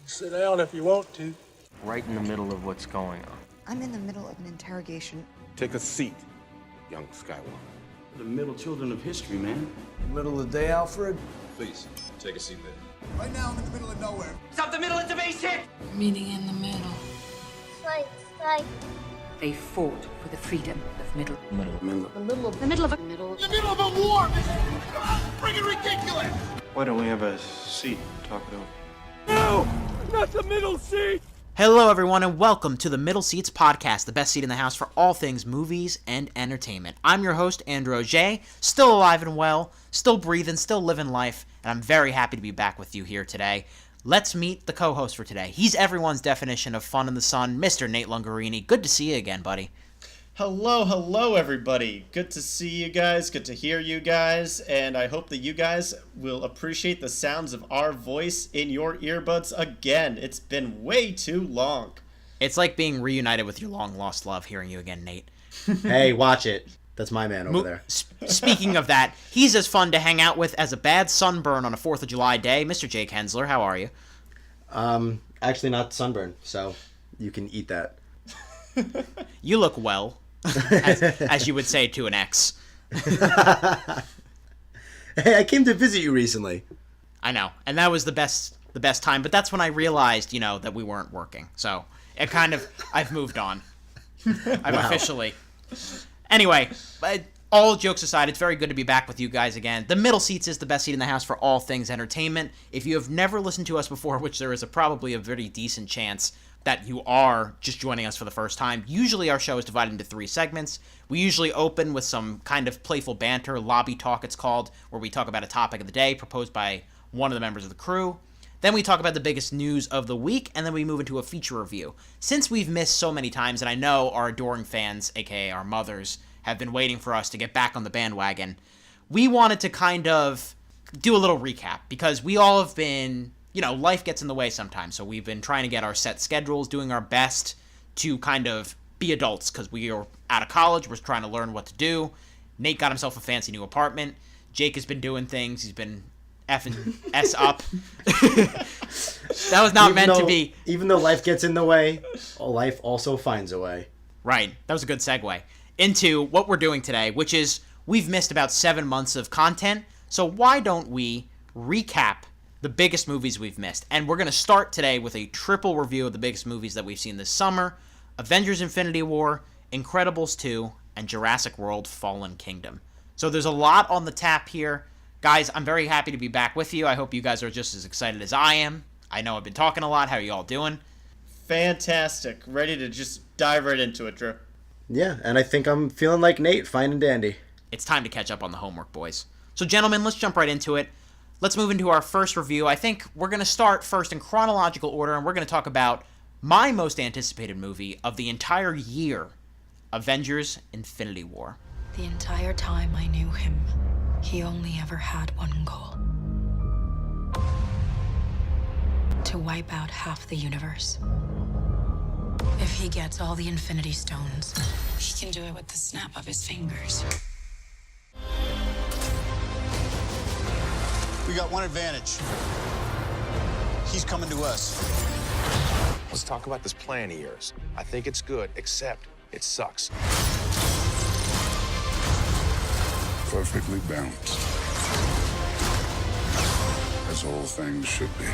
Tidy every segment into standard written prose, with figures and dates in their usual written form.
Sit down if you want to. Right in the middle of what's going on. I'm in the middle of an interrogation. Take a seat, young Skywalker. The middle children of history, man. Middle of the day, Alfred. Please, take a seat there. Right now, I'm in the middle of nowhere. Stop the middle, it's a base hit! Meeting in the middle. Slide. They fought for the freedom of Middle. The middle of The a war! Come on, freaking ridiculous! Why don't we have a seat and talk it over? No! Not the middle seat! Hello, everyone, and welcome to the Middle Seats Podcast, the best seat in the house for all things movies and entertainment. I'm your host, Andrew Auger, still alive and well, still breathing, still living life, and I'm very happy to be back with you here today. Let's meet the co-host for today. He's everyone's definition of fun in the sun, Mr. Nate Lungarini. Good to see you again, buddy. Hello, everybody. Good to see you guys, good to hear you guys, and I hope that you guys will appreciate the sounds of our voice in your earbuds again. It's been way too long. It's like being reunited with your long-lost love, hearing you again, Nate. Hey, watch it. That's my man over there. Speaking of that, he's as fun to hang out with as a bad sunburn on a 4th of July day. Mr. Jake Hensler, how are you? Actually not sunburn, so you can eat that. You look well, as you would say to an ex. Hey, I came to visit you recently. I know, and that was the best time, but that's when I realized, that we weren't working. So, I've moved on. Officially. Anyway, all jokes aside, it's very good to be back with you guys again. The Middle Seats is the best seat in the house for all things entertainment. If you have never listened to us before, which there is probably a very decent chance that you are just joining us for the first time, usually our show is divided into 3 segments. We usually open with some kind of playful banter, lobby talk it's called, where we talk about a topic of the day proposed by one of the members of the crew. Then we talk about the biggest news of the week, and then we move into a feature review. Since we've missed so many times, and I know our adoring fans, aka our mothers, have been waiting for us to get back on the bandwagon, we wanted to kind of do a little recap, because we all have been, life gets in the way sometimes, so we've been trying to get our set schedules, doing our best to kind of be adults, because we are out of college, we're trying to learn what to do. Nate got himself a fancy new apartment. Jake has been doing things, he's been effing S up. That was not meant to be. Even though life gets in the way, life also finds a way. Right. That was a good segue into what we're doing today, which is we've missed about 7 months of content. So why don't we recap the biggest movies we've missed? And we're going to start today with a triple review of the biggest movies that we've seen this summer: Avengers Infinity War, Incredibles 2, and Jurassic World Fallen Kingdom. So there's a lot on the tap here. Guys, I'm very happy to be back with you. I hope you guys are just as excited as I am. I know I've been talking a lot. How are you all doing? Fantastic. Ready to just dive right into it, Drew. Yeah, and I think I'm feeling like Nate, fine and dandy. It's time to catch up on the homework, boys. So, gentlemen, let's jump right into it. Let's move into our first review. I think we're going to start first in chronological order, and we're going to talk about my most anticipated movie of the entire year, Avengers Infinity War. The entire time I knew him, he only ever had one goal: to wipe out half the universe. If he gets all the Infinity Stones, he can do it with the snap of his fingers. We got one advantage. He's coming to us. Let's talk about this plan of yours. I think it's good, except it sucks. Perfectly balanced, as all things should be.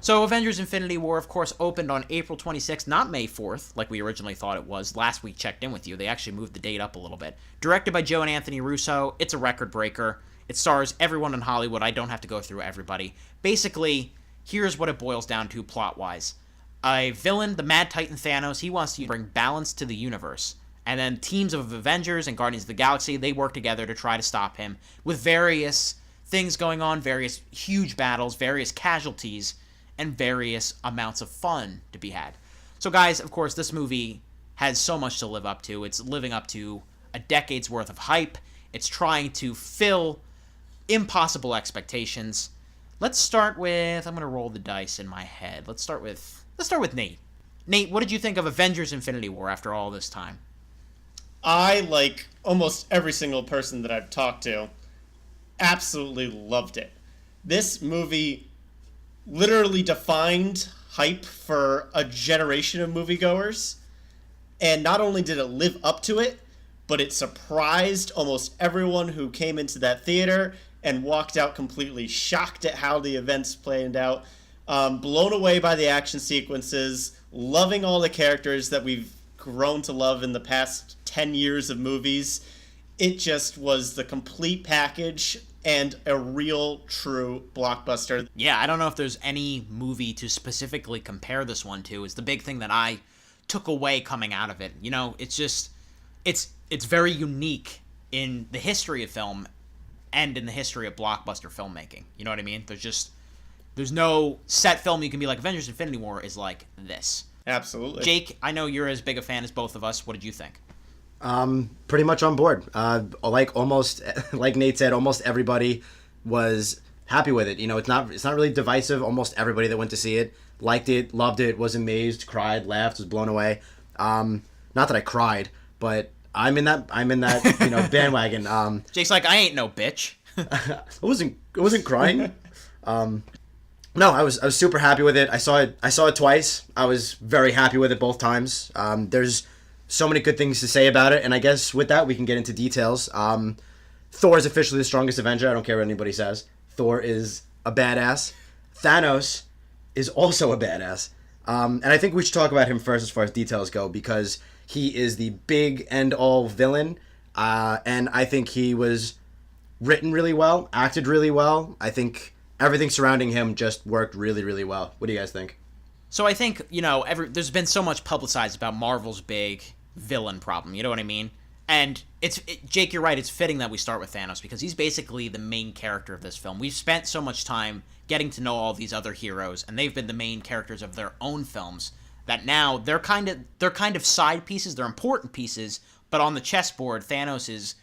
So Avengers Infinity War, of course, opened on April 26th, not May 4th, like we originally thought it was. Last week checked in with you. They actually moved the date up a little bit. Directed by Joe and Anthony Russo. It's a record breaker. It stars everyone in Hollywood. I don't have to go through everybody. Basically, here's what it boils down to plot-wise. A villain, the Mad Titan Thanos, he wants to bring balance to the universe. And then teams of Avengers and Guardians of the Galaxy, they work together to try to stop him, with various things going on, various huge battles, various casualties, and various amounts of fun to be had. So guys, of course, this movie has so much to live up to. It's living up to a decade's worth of hype. It's trying to fill impossible expectations. Let's start with, I'm going to roll the dice in my head. Let's start with Nate. Nate, what did you think of Avengers Infinity War after all this time? I, like almost every single person that I've talked to, absolutely loved it. This movie literally defined hype for a generation of moviegoers, and not only did it live up to it, but it surprised almost everyone who came into that theater and walked out completely shocked at how the events played out, blown away by the action sequences, loving all the characters that we've grown to love in the past 10 years of movies. It just was the complete package and a real, true blockbuster. Yeah, I don't know if there's any movie to specifically compare this one to. It's the big thing that I took away coming out of it. You know, it's just, it's very unique in the history of film and in the history of blockbuster filmmaking. You know what I mean? There's no set film you can be like, Avengers Infinity War is like this. Absolutely. Jake, I know you're as big a fan as both of us. What did you think? Pretty much on board. Like Nate said, almost everybody was happy with it. You know, it's not really divisive. Almost everybody that went to see it liked it, loved it, was amazed, cried, laughed, was blown away. Not that I cried, but I'm in that bandwagon. Jake's like, I ain't no bitch. I wasn't crying. No, I was super happy with it. I saw it twice. I was very happy with it both times. There's so many good things to say about it, and I guess with that we can get into details. Thor is officially the strongest Avenger. I don't care what anybody says. Thor is a badass. Thanos is also a badass. And I think we should talk about him first as far as details go, because he is the big end-all villain, and I think he was written really well, acted really well. I think everything surrounding him just worked really, really well. What do you guys think? So I think, you know, there's been so much publicized about Marvel's big villain problem, you know what I mean? And Jake, you're right, it's fitting that we start with Thanos, because he's basically the main character of this film. We've spent so much time getting to know all these other heroes, and they've been the main characters of their own films, that now they're kind of side pieces, they're important pieces, but on the chessboard, Thanos is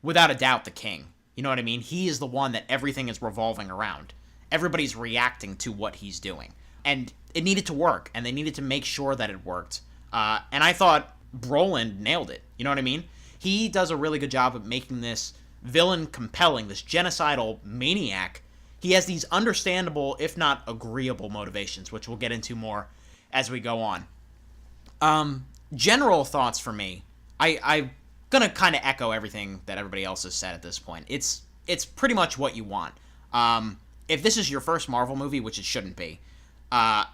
without a doubt the king. You know what I mean? He is the one that everything is revolving around. Everybody's reacting to what he's doing. And it needed to work, and they needed to make sure that it worked. And I thought Brolin nailed it. You know what I mean? He does a really good job of making this villain compelling, this genocidal maniac. He has these understandable, if not agreeable, motivations, which we'll get into more as we go on. General thoughts for me. I'm going to kind of echo everything that everybody else has said at this point. It's pretty much what you want. If this is your first Marvel movie, which it shouldn't be,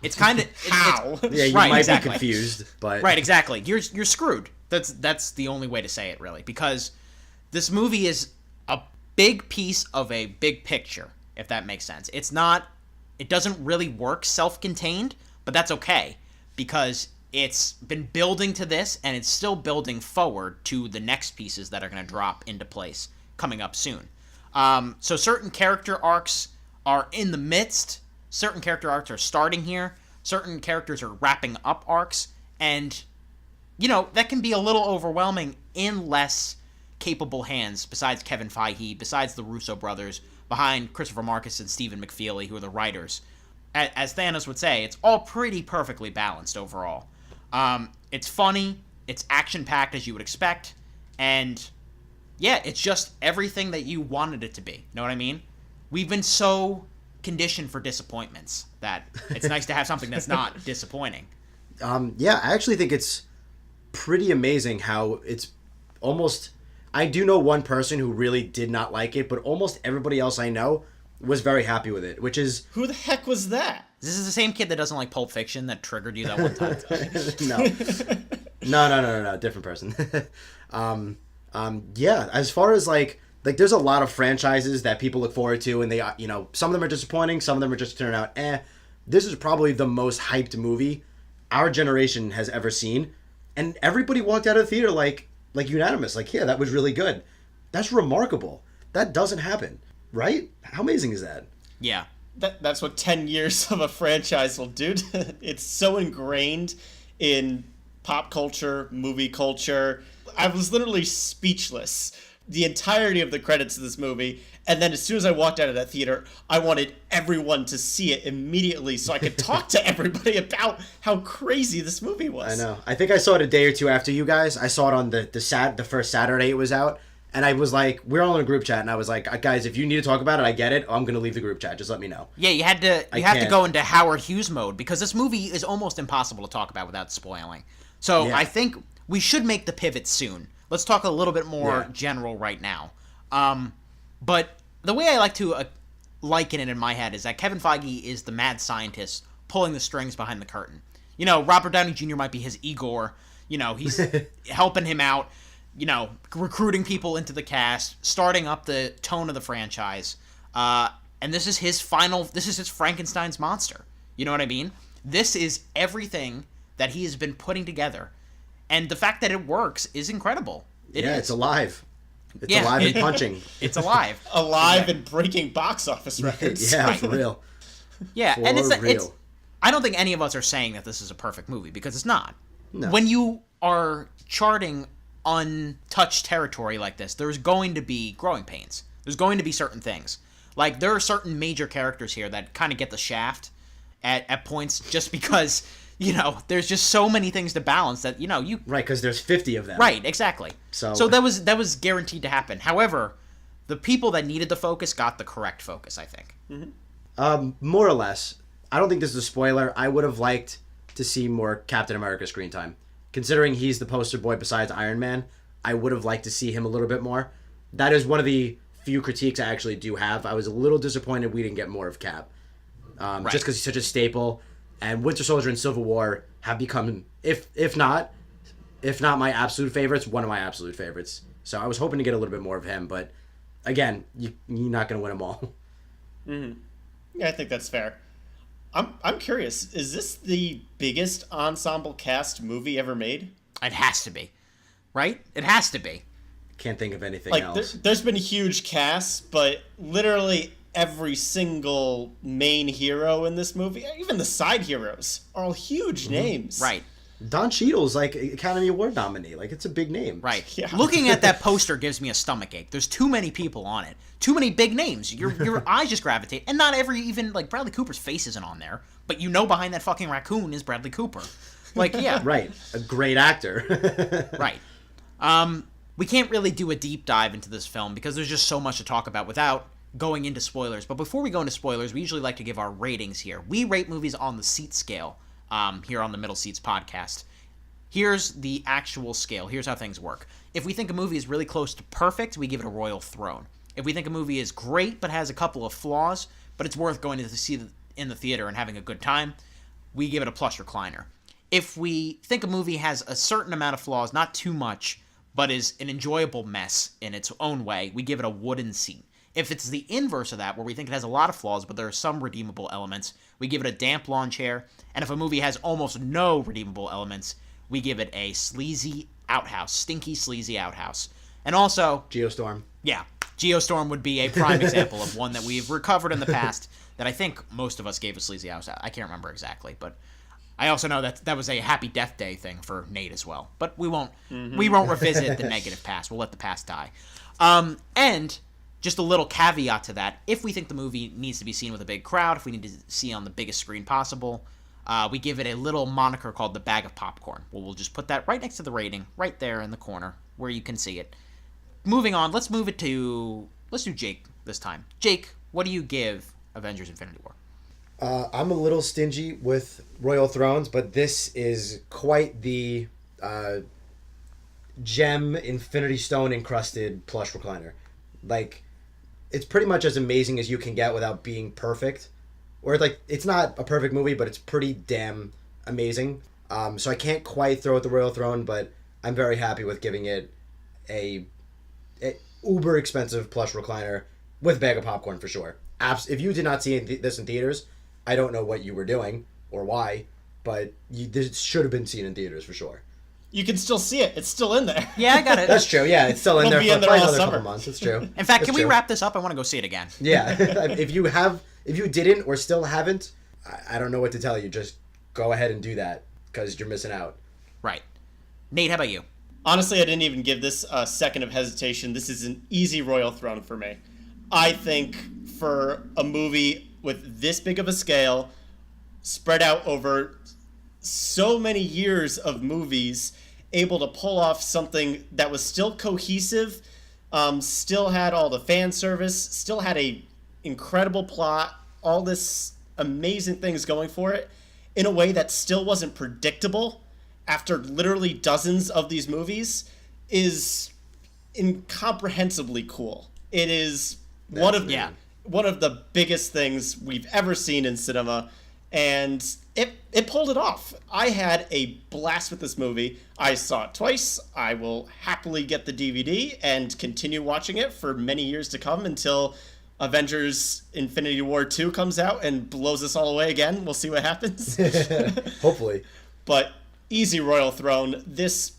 it's kind of how? Yeah, you right, might exactly. be confused, but right, exactly. You're screwed. That's the only way to say it, really, because this movie is a big piece of a big picture, if that makes sense. It doesn't really work self-contained, but that's okay, because it's been building to this, and it's still building forward to the next pieces that are going to drop into place coming up soon. So certain character arcs are in the midst. Certain character arcs are starting here. Certain characters are wrapping up arcs. And, you know, that can be a little overwhelming in less capable hands besides Kevin Feige, besides the Russo brothers, behind Christopher Marcus and Stephen McFeely, who are the writers. As Thanos would say, it's all pretty perfectly balanced overall. It's funny. It's action-packed, as you would expect. And, yeah, it's just everything that you wanted it to be. You know what I mean? We've been so conditioned for disappointments that it's nice to have something that's not disappointing. Yeah, I actually think it's pretty amazing how it's almost... I do know one person who really did not like it, but almost everybody else I know was very happy with it, which is... Who the heck was that? This is the same kid that doesn't like Pulp Fiction that triggered you that one time. No, different person. Yeah, as far as like there's a lot of franchises that people look forward to, and they, you know, some of them are disappointing, some of them are just turning out This is probably the most hyped movie our generation has ever seen, and everybody walked out of the theater like unanimous, like, yeah, that was really good. That's remarkable. That doesn't happen, right? How amazing is that? Yeah. That's what 10 years of a franchise will do. It's so ingrained in pop culture, movie culture. I was literally speechless the entirety of the credits of this movie, and then as soon as I walked out of that theater, I wanted everyone to see it immediately so I could talk to everybody about how crazy this movie was. I know. I think I saw it a day or two after you guys. I saw it on the first Saturday it was out, and I was like, we're all in a group chat, and I was like, guys, if you need to talk about it, I get it. I'm gonna leave the group chat. Just let me know. Yeah, you have to go into Howard Hughes mode because this movie is almost impossible to talk about without spoiling. So I think we should make the pivot soon. Let's talk a little bit more general right now. But the way I like to liken it in my head is that Kevin Feige is the mad scientist pulling the strings behind the curtain. You know, Robert Downey Jr. might be his Igor. You know, he's helping him out, you know, recruiting people into the cast, starting up the tone of the franchise. And this is his Frankenstein's monster. You know what I mean? This is everything that he has been putting together. And the fact that it works is incredible. It's alive. It's alive and punching. It's alive. Alive and breaking box office records. Yeah, for real. Yeah, for and it's real. I don't think any of us are saying that this is a perfect movie because it's not. No. When you are charting untouched territory like this, there's going to be growing pains. There's going to be certain things. Like, there are certain major characters here that kind of get the shaft at points just because... You know, there's just so many things to balance that, you know, you... Right, because there's 50 of them. Right, exactly. So that was guaranteed to happen. However, the people that needed the focus got the correct focus, I think. Mm-hmm. More or less. I don't think this is a spoiler. I would have liked to see more Captain America screen time. Considering he's the poster boy besides Iron Man, I would have liked to see him a little bit more. That is one of the few critiques I actually do have. I was a little disappointed we didn't get more of Cap. Just because he's such a staple... And Winter Soldier and Civil War have become, if not my absolute favorites, one of my absolute favorites. So I was hoping to get a little bit more of him, but again, you're not going to win them all. Mm-hmm. Yeah, I think that's fair. I'm curious. Is this the biggest ensemble cast movie ever made? It has to be, right? It has to be. Can't think of anything else. There's been huge casts, but literally every single main hero in this movie, even the side heroes, are all huge names. Right. Don Cheadle's like Academy Award nominee. Like, it's a big name. Right. Yeah. Looking at that poster gives me a stomachache. There's too many people on it. Too many big names. Your eyes just gravitate. And not even like Bradley Cooper's face isn't on there, but you know behind that fucking raccoon is Bradley Cooper. Like, yeah. Right. A great actor. Right. We can't really do a deep dive into this film because there's just so much to talk about without going into spoilers. But before we go into spoilers, we usually like to give our ratings here. We rate movies on the seat scale here on the Middle Seats podcast. Here's the actual scale. Here's how things work. If we think a movie is really close to perfect, we give it a royal throne. If we think a movie is great but has a couple of flaws, but it's worth going to see it in the theater and having a good time, we give it a plush recliner. If we think a movie has a certain amount of flaws, not too much, but is an enjoyable mess in its own way, we give it a wooden seat. If it's the inverse of that, where we think it has a lot of flaws, but there are some redeemable elements, we give it a damp lawn chair. And if a movie has almost no redeemable elements, we give it a sleazy outhouse, stinky, sleazy outhouse. And also... Geostorm. Yeah, Geostorm would be a prime example of one that we've recovered in the past that I think most of us gave a sleazy outhouse. I can't remember exactly, but I also know that was a Happy Death Day thing for Nate as well. But we won't revisit the negative past. We'll let the past die. And... just a little caveat to that, if we think the movie needs to be seen with a big crowd, if we need to see on the biggest screen possible, we give it a little moniker called the bag of popcorn. Well, we'll just put that right next to the rating, right there in the corner, where you can see it. Moving on, let's do Jake this time. Jake, what do you give Avengers Infinity War? I'm a little stingy with Royal Thrones, but this is quite the gem Infinity Stone encrusted plush recliner. Like, it's pretty much as amazing as you can get without being perfect. Or, like, it's not a perfect movie, but it's pretty damn amazing. So I can't quite throw it the Royal Throne, but I'm very happy with giving it a uber expensive plush recliner with a bag of popcorn for sure. If you did not see this in theaters, I don't know what you were doing or why, but this should have been seen in theaters for sure. You can still see it. It's still in there. Yeah, I got it. That's true. Yeah, it's still in there for probably another couple months. That's true. In fact, can we wrap this up? I want to go see it again. Yeah. If you didn't or still haven't, I don't know what to tell you. Just go ahead and do that because you're missing out. Right. Nate, how about you? Honestly, I didn't even give this a second of hesitation. This is an easy Royal Throne for me. I think for a movie with this big of a scale, spread out over so many years of movies, able to pull off something that was still cohesive, still had all the fan service, still had a incredible plot, all this amazing things going for it, in a way that still wasn't predictable after literally dozens of these movies, is incomprehensibly cool. It is one of the biggest things we've ever seen in cinema, and it pulled it off. I had a blast with this movie. I saw it twice. I will happily get the DVD and continue watching it for many years to come until Avengers Infinity War 2 comes out and blows us all away again. We'll see what happens. Hopefully. But easy Royal Throne. This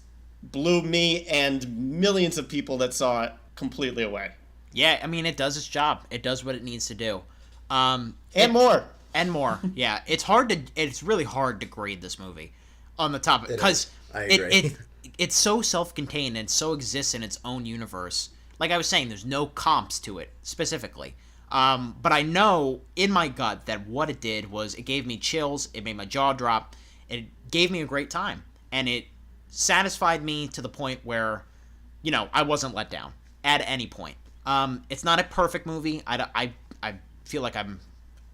blew me and millions of people that saw it completely away. Yeah, I mean, it does its job. It does what it needs to do. And more. And more. Yeah, it's really hard to grade this movie on the top, because it's so self-contained and so exists in its own universe. Like I was saying, there's no comps to it specifically. But I know in my gut that what it did was it gave me chills, it made my jaw drop, it gave me a great time, and it satisfied me to the point where, I wasn't let down at any point. It's not a perfect movie. I feel like I'm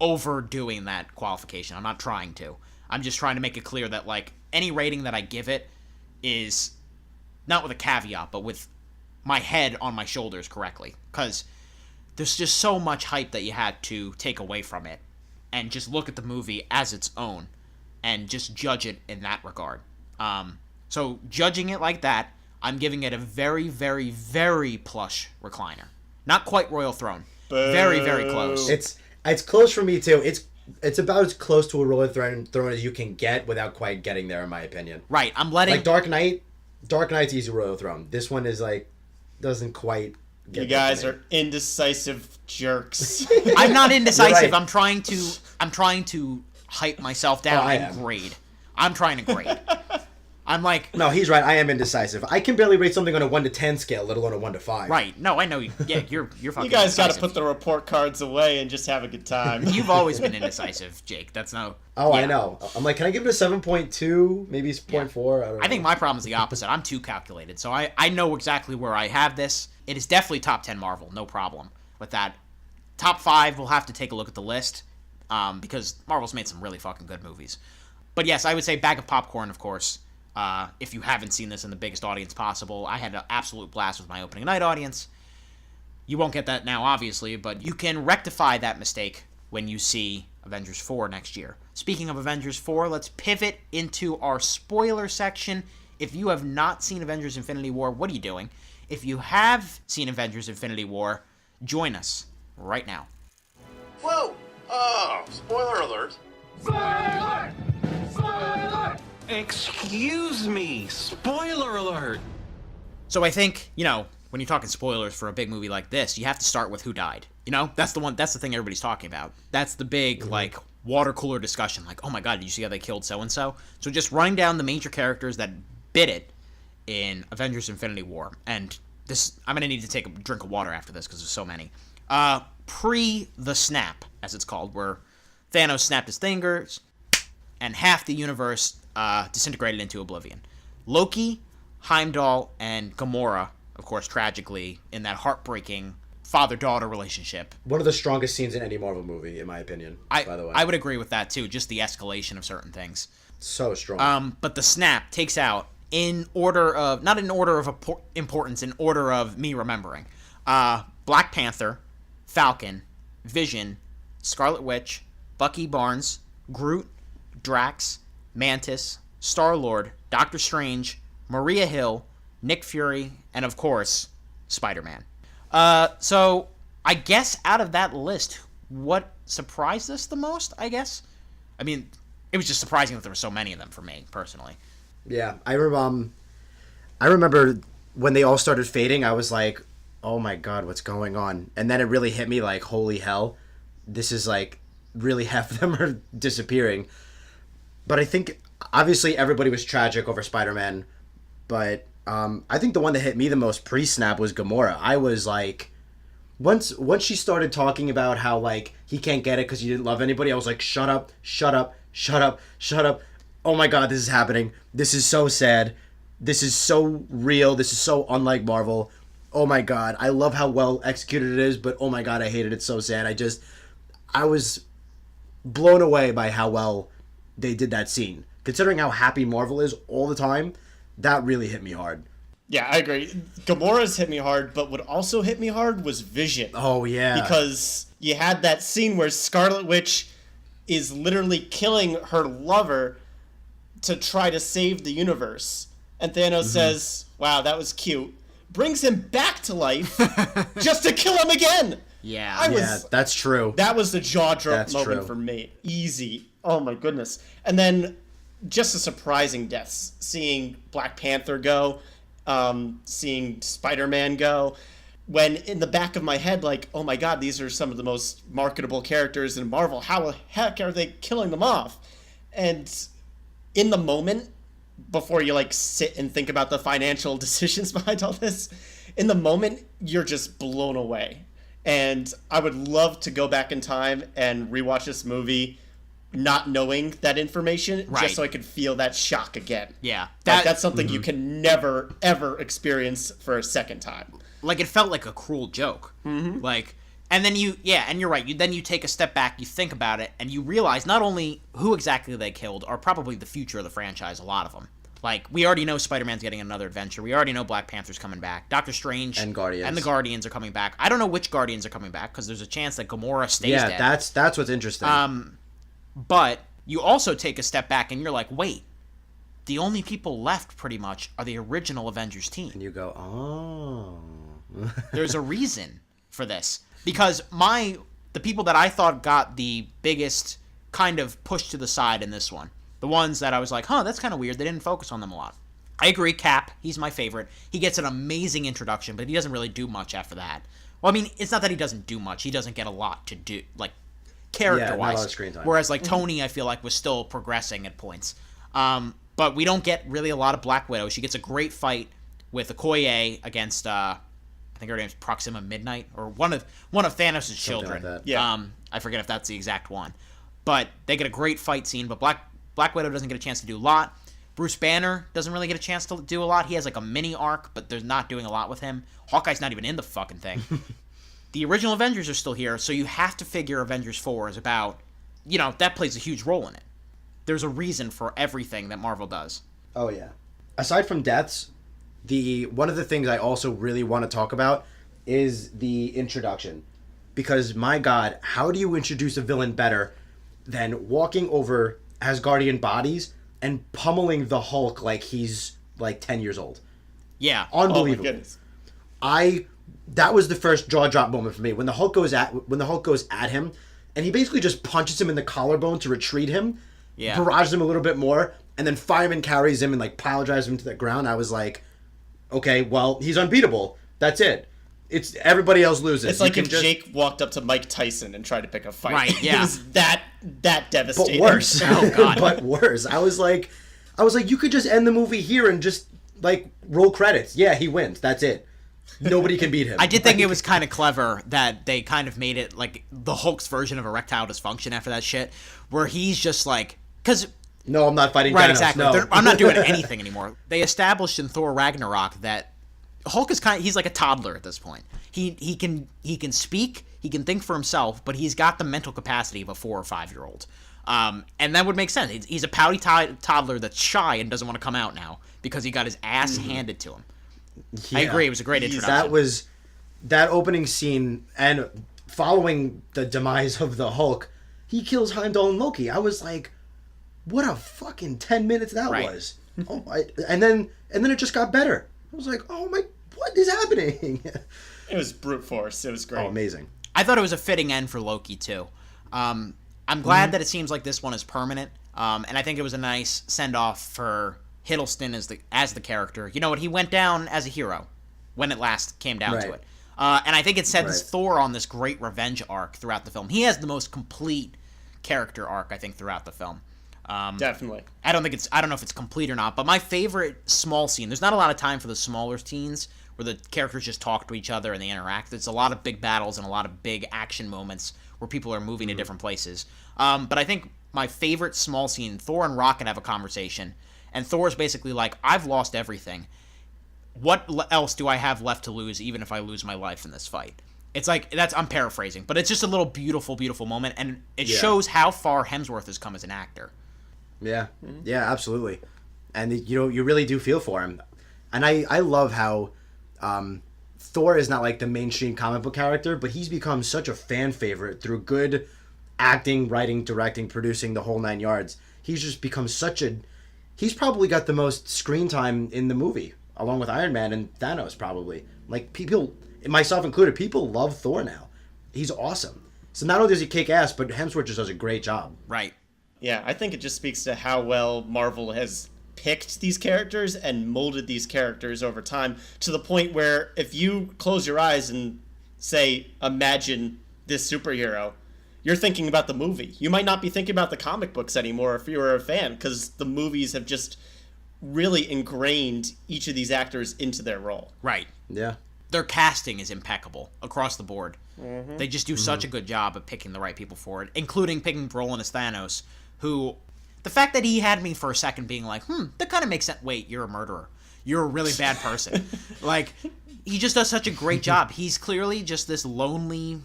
overdoing that qualification. I'm not trying to. I'm just trying to make it clear that, like, any rating that I give it is not with a caveat, but with my head on my shoulders correctly, because there's just so much hype that you had to take away from it and just look at the movie as its own and just judge it in that regard. So judging it like that, I'm giving it a very, very, very plush recliner. Not quite Royal Throne. Very, very close. It's close for me too. It's about as close to a Royal Throne as you can get without quite getting there, in my opinion. Right. I'm letting Dark Knight's easy Royal Throne. This one is doesn't quite get You guys are indecisive jerks. I'm not indecisive. Right. I'm trying to hype myself down and grade. I'm trying to grade. I'm like... No, he's right. I am indecisive. I can barely rate something on a 1 to 10 scale, let alone a 1 to 5. Right. No, I know. Yeah, you're fucking You guys got indecisive. to put the report cards away and just have a good time. You've always been indecisive, Jake. That's no... Oh, yeah. I know. I'm like, can I give it a 7.2? Maybe it's 0.4? I don't know. I think my problem is the opposite. I'm too calculated. So I know exactly where I have this. It is definitely top 10 Marvel. No problem with that. Top 5, we'll have to take a look at the list, because Marvel's made some really fucking good movies. But yes, I would say Bag of Popcorn, of course. If you haven't seen this in the biggest audience possible, I had an absolute blast with my opening night audience. You won't get that now, obviously, but you can rectify that mistake when you see Avengers 4 next year. Speaking of Avengers 4, let's pivot into our spoiler section. If you have not seen Avengers Infinity War, what are you doing? If you have seen Avengers Infinity War, join us right now. Whoa! Oh, spoiler alert. Spoiler! Spoiler! Excuse me! Spoiler alert! So I think, when you're talking spoilers for a big movie like this, you have to start with who died. That's the thing everybody's talking about. That's the big, water cooler discussion. Like, oh my god, did you see how they killed so-and-so? So just running down the major characters that bit it in Avengers Infinity War. And this, I'm going to need to take a drink of water after this because there's so many. Pre the snap, as it's called, where Thanos snapped his fingers and half the universe disintegrated into oblivion. Loki, Heimdall, and Gamora, of course, tragically, in that heartbreaking father-daughter relationship. One of the strongest scenes in any Marvel movie, in my opinion, by the way. I would agree with that, too, just the escalation of certain things. So strong. But the snap takes out, in order of, not in order of importance, in order of me remembering, Black Panther, Falcon, Vision, Scarlet Witch, Bucky Barnes, Groot, Drax, Mantis, Star-Lord, Doctor Strange, Maria Hill, Nick Fury, and of course, Spider-Man. So I guess out of that list, what surprised us the most, I guess? I mean, it was just surprising that there were so many of them for me, personally. Yeah, I remember when they all started fading, I was like, oh my god, what's going on? And then it really hit me like, holy hell, this is like, really half of them are disappearing. But I think, obviously, everybody was tragic over Spider-Man, but I think the one that hit me the most pre-snap was Gamora. I was like, once she started talking about how like he can't get it because he didn't love anybody, I was like, shut up, shut up, shut up, shut up. Oh my god, this is happening. This is so sad. This is so real. This is so unlike Marvel. Oh my god, I love how well executed it is, but oh my god, I hated it so sad. I was blown away by how well they did that scene. Considering how happy Marvel is all the time, that really hit me hard. Yeah, I agree. Gamora's hit me hard, but what also hit me hard was Vision. Oh, yeah. Because you had that scene where Scarlet Witch is literally killing her lover to try to save the universe. And Thanos says, wow, that was cute. Brings him back to life just to kill him again. Yeah. That's true. That was the jaw-drop moment for me. Easy. Oh, my goodness. And then just the surprising deaths. Seeing Black Panther go, seeing Spider-Man go. When in the back of my head, like, oh my god, these are some of the most marketable characters in Marvel. How the heck are they killing them off? And in the moment, before you like sit and think about the financial decisions behind all this, in the moment, you're just blown away. And I would love to go back in time and rewatch this movie not knowing that information, just so I could feel that shock again. Yeah. That's something you can never, ever experience for a second time. Like, it felt like a cruel joke. Like, and then and you're right. Then you take a step back, you think about it, and you realize not only who exactly they killed are probably the future of the franchise, a lot of them. Like, we already know Spider-Man's getting another adventure. We already know Black Panther's coming back. Doctor Strange and the Guardians are coming back. I don't know which Guardians are coming back, because there's a chance that Gamora stays dead. Yeah, that's what's interesting. But you also take a step back and you're like, wait, the only people left pretty much are the original Avengers team. And you go, oh. There's a reason for this. Because the people that I thought got the biggest kind of push to the side in this one, the ones that I was like, that's kind of weird, they didn't focus on them a lot. I agree, Cap, he's my favorite. He gets an amazing introduction, but he doesn't really do much after that. Well, I mean, it's not that he doesn't do much. He doesn't get a lot to do, like, character-wise. Not a lot of screen time. Whereas, like, Tony, I feel like, was still progressing at points. But we don't get really a lot of Black Widow. She gets a great fight with Okoye against, I think her name's Proxima Midnight, or one of Thanos' children. Like that. Yeah. I forget if that's the exact one. But they get a great fight scene, but Black Widow doesn't get a chance to do a lot. Bruce Banner doesn't really get a chance to do a lot. He has, like, a mini arc, but they're not doing a lot with him. Hawkeye's not even in the fucking thing. The original Avengers are still here, so you have to figure Avengers 4 is about, that plays a huge role in it. There's a reason for everything that Marvel does. Oh, yeah. Aside from deaths, one of the things I also really want to talk about is the introduction. Because, my god, how do you introduce a villain better than walking over Asgardian bodies and pummeling the Hulk like he's, like, 10 years old? Yeah. Unbelievable. Oh, my goodness. That was the first jaw drop moment for me. When the Hulk goes at him, and he basically just punches him in the collarbone to retreat him, barrages him a little bit more, and then fireman carries him and like pile drives him to the ground. I was like, okay, well, he's unbeatable. That's it. It's everybody else loses. It's like if Jake walked up to Mike Tyson and tried to pick a fight. Right, yeah. It was that devastating. But worse. Oh, God. But worse. I was like, you could just end the movie here and just like roll credits. Yeah, he wins. That's it. Nobody can beat him. I did think it was kind of clever that they kind of made it like the Hulk's version of erectile dysfunction after that shit, where he's just like, because no, I'm not fighting right, Thanos. exactly. No. I'm not doing anything anymore. They established in Thor Ragnarok that Hulk is he's like a toddler at this point. He can speak, he can think for himself, but he's got the mental capacity of a 4 or 5-year-old. And that would make sense. He's a pouty toddler that's shy and doesn't want to come out now because he got his ass handed to him. Yeah, I agree. It was a great introduction. That opening scene, and following the demise of the Hulk, he kills Heimdall and Loki. I was like, what a fucking 10 minutes that was. And then it just got better. I was like, oh my, what is happening? It was brute force. It was great. Oh, amazing. I thought it was a fitting end for Loki too. I'm glad that it seems like this one is permanent. And I think it was a nice send off for Hiddleston as the character. You know what? He went down as a hero when it last came down to it. And I think it sets Thor on this great revenge arc throughout the film. He has the most complete character arc, I think, throughout the film. Definitely. I don't know if it's complete or not, but my favorite small scene, there's not a lot of time for the smaller scenes where the characters just talk to each other and they interact. There's a lot of big battles and a lot of big action moments where people are moving to different places. But I think my favorite small scene, Thor and Rocket have a conversation, and Thor's basically like, I've lost everything. What else do I have left to lose, even if I lose my life in this fight? It's like, I'm paraphrasing, but it's just a little beautiful, beautiful moment, and it shows how far Hemsworth has come as an actor. Yeah, yeah, absolutely. And you really do feel for him. And I love how Thor is not like the mainstream comic book character, but he's become such a fan favorite through good acting, writing, directing, producing, the whole 9 yards. He's just become he's probably got the most screen time in the movie, along with Iron Man and Thanos probably. Like, people, myself included, people love Thor now. He's awesome. So not only does he kick ass, but Hemsworth just does a great job. Right. Yeah, I think it just speaks to how well Marvel has picked these characters and molded these characters over time, to the point where if you close your eyes and say, imagine this superhero, you're thinking about the movie. You might not be thinking about the comic books anymore if you're a fan, because the movies have just really ingrained each of these actors into their role. Right. Yeah. Their casting is impeccable across the board. Mm-hmm. They just do such a good job of picking the right people for it, including picking Brolin as Thanos, who, the fact that he had me for a second being like, that kind of makes sense. Wait, you're a murderer. You're a really bad person. Like, he just does such a great job. He's clearly just this lonely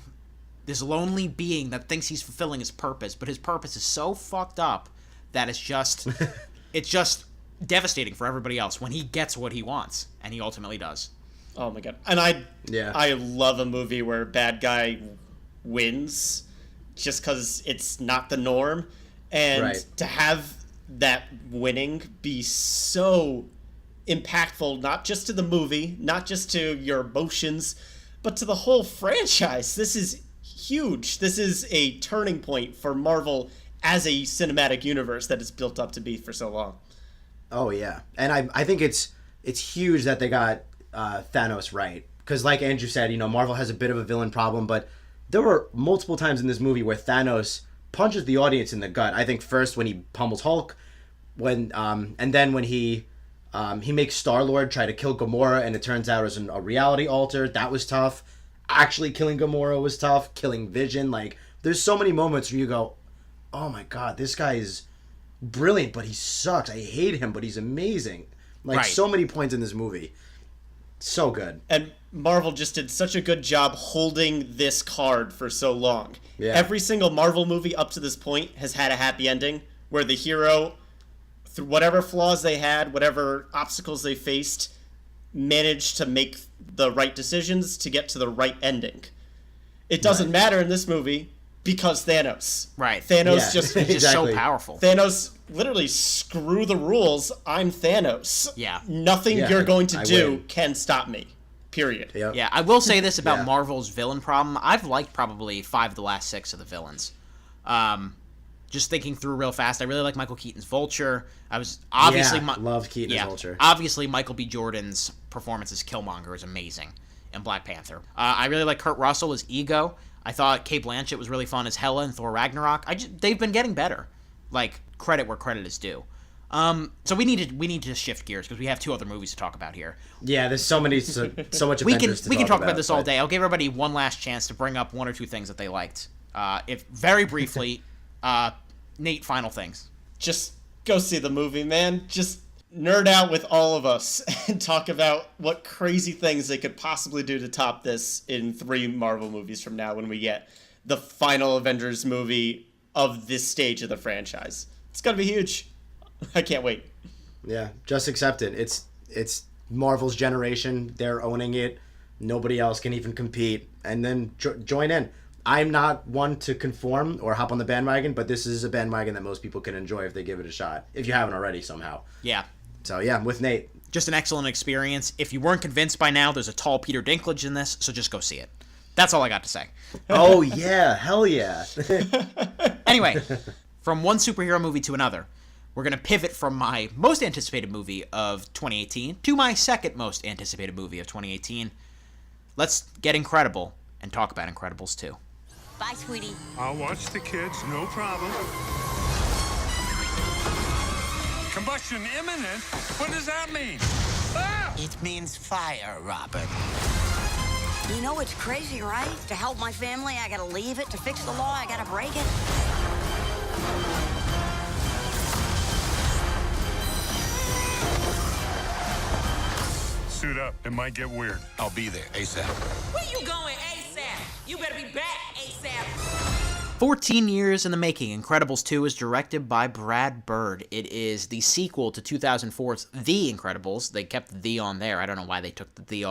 being that thinks he's fulfilling his purpose, but his purpose is so fucked up that it's just devastating for everybody else when he gets what he wants, and he ultimately does. Oh my god. And I love a movie where bad guy wins just because it's not the norm. And to have that winning be so impactful, not just to the movie, not just to your emotions, but to the whole franchise. This is huge. This is a turning point for Marvel as a cinematic universe that is built up to be for so long. Oh, yeah. And I think it's huge that they got Thanos right. Because like Andrew said, Marvel has a bit of a villain problem, but there were multiple times in this movie where Thanos punches the audience in the gut. I think first when he pummels Hulk, and then when he makes Star-Lord try to kill Gamora, and it turns out it was a reality alter. That was tough. Actually killing Gamora was tough. Killing Vision, like, there's so many moments where you go, oh my god, this guy is brilliant, but he sucks. I hate him, but he's amazing. Like, so many points in this movie. So good. And Marvel just did such a good job holding this card for so long. Yeah. Every single Marvel movie up to this point has had a happy ending where the hero, through whatever flaws they had, whatever obstacles they faced, managed to make the right decisions to get to the right ending. It doesn't matter in this movie because Thanos. Right. Thanos he's just so powerful. Thanos literally, screw the rules. I'm Thanos. Yeah. Nothing you're going to do can stop me. Period. Yep. Yeah, I will say this about Marvel's villain problem. I've liked probably 5 of the last 6 of the villains. Just thinking through real fast, I really like Michael Keaton's Vulture. I was obviously love Keaton as Vulture. Obviously, Michael B. Jordan's performance as Killmonger is amazing in Black Panther. I really like Kurt Russell as Ego. I thought Cate Blanchett was really fun as Hela in Thor Ragnarok. They've been getting better. Like, credit where credit is due. So we need to shift gears because we have 2 other movies to talk about here. Yeah, there's so much Avengers we can talk about this all day. I'll give everybody one last chance to bring up 1 or 2 things that they liked. If very briefly, Nate, final things. Just go see the movie, man. Just nerd out with all of us and talk about what crazy things they could possibly do to top this in 3 Marvel movies from now when we get the final Avengers movie of this stage of the franchise. It's gonna be huge. I can't wait. Yeah, just accept it. It's Marvel's generation. They're owning it. Nobody else can even compete. And then join in. I'm not one to conform or hop on the bandwagon, but this is a bandwagon that most people can enjoy if they give it a shot. If you haven't already somehow. Yeah. So yeah, I'm with Nate. Just an excellent experience. If you weren't convinced by now, there's a tall Peter Dinklage in this, so just go see it. That's all I got to say. Oh yeah, hell yeah. Anyway, from one superhero movie to another, we're going to pivot from my most anticipated movie of 2018 to my second most anticipated movie of 2018. Let's get Incredible and talk about Incredibles 2. Bye, sweetie. I'll watch the kids, no problem. Combustion imminent? What does that mean? Ah! It means fire, Robert. You know it's crazy, right? To help my family, I gotta leave it. To fix the law, I gotta break it. Suit up. It might get weird. I'll be there ASAP. Where you going ASAP? You better be back ASAP. 14 years in the making, Incredibles 2 is directed by Brad Bird. It is the sequel to 2004's The Incredibles. They kept the "the" on there. I don't know why they took the "the"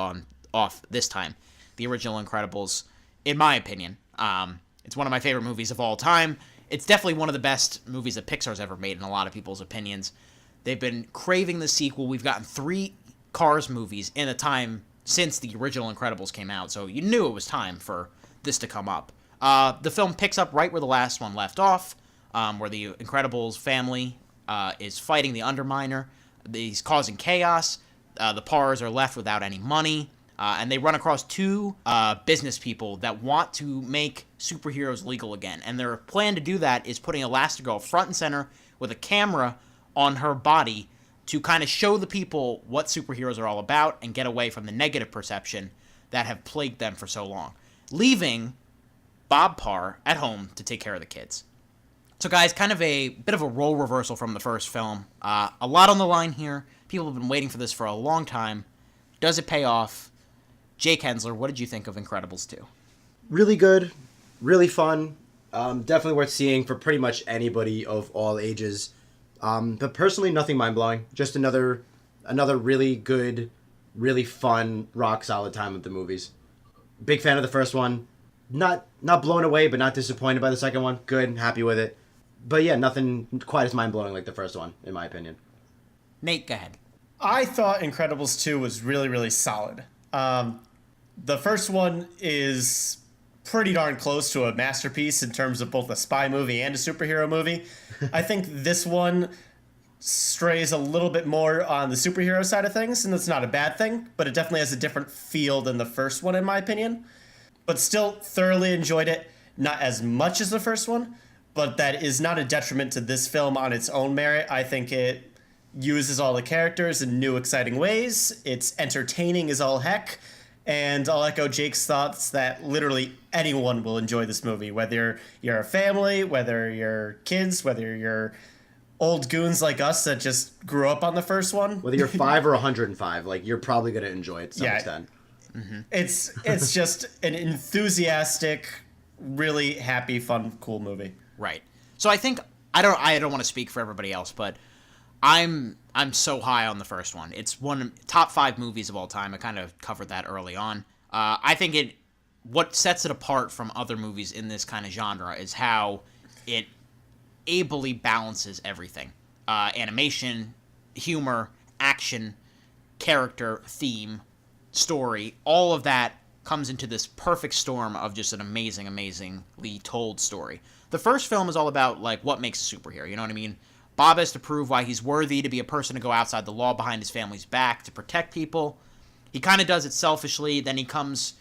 off this time. The original Incredibles, in my opinion, it's one of my favorite movies of all time. It's definitely one of the best movies that Pixar's ever made in a lot of people's opinions. They've been craving the sequel. We've gotten 3 Cars movies in a time since the original Incredibles came out, so you knew it was time for this to come up. The film picks up right where the last one left off, where the Incredibles family is fighting the Underminer. He's causing chaos. The Pars are left without any money, and they run across 2 business people that want to make superheroes legal again. And their plan to do that is putting Elastigirl front and center with a camera on her body to kind of show the people what superheroes are all about and get away from the negative perception that have plagued them for so long, leaving Bob Parr at home to take care of the kids. So guys, kind of a bit of a role reversal from the first film. A lot on the line here. People have been waiting for this for a long time. Does it pay off? Jake Hensler, what did you think of Incredibles 2? Really good, really fun. Definitely worth seeing for pretty much anybody of all ages. But personally, nothing mind-blowing. Just another really good, really fun, rock-solid time with the movies. Big fan of the first one. Not blown away, but not disappointed by the second one. Good, happy with it. But yeah, nothing quite as mind-blowing like the first one, in my opinion. Nate, go ahead. I thought Incredibles 2 was really, really solid. The first one is pretty darn close to a masterpiece in terms of both a spy movie and a superhero movie. I think this one strays a little bit more on the superhero side of things, and that's not a bad thing, but it definitely has a different feel than the first one, in my opinion. But still thoroughly enjoyed it. Not as much as the first one, but that is not a detriment to this film on its own merit. I think it uses all the characters in new, exciting ways. It's entertaining as all heck. And I'll echo Jake's thoughts that literally anyone will enjoy this movie, whether you're a family, whether you're kids, whether you're old goons like us that just grew up on the first one. Whether you're 5 or 105, like, you're probably going to enjoy it to some extent. Mm-hmm. It's just an enthusiastic, really happy, fun, cool movie. Right. So I think I don't want to speak for everybody else, but I'm so high on the first one. It's one top 5 movies of all time. I kind of covered that early on. I think what sets it apart from other movies in this kind of genre is how it ably balances everything. Animation, humor, action, character, theme, story, all of that comes into this perfect storm of just an amazingly told story. The first film is all about, like, what makes a superhero, you know what I mean? Bob has to prove why he's worthy to be a person to go outside the law behind his family's back to protect people. He kind of does it selfishly, then he comes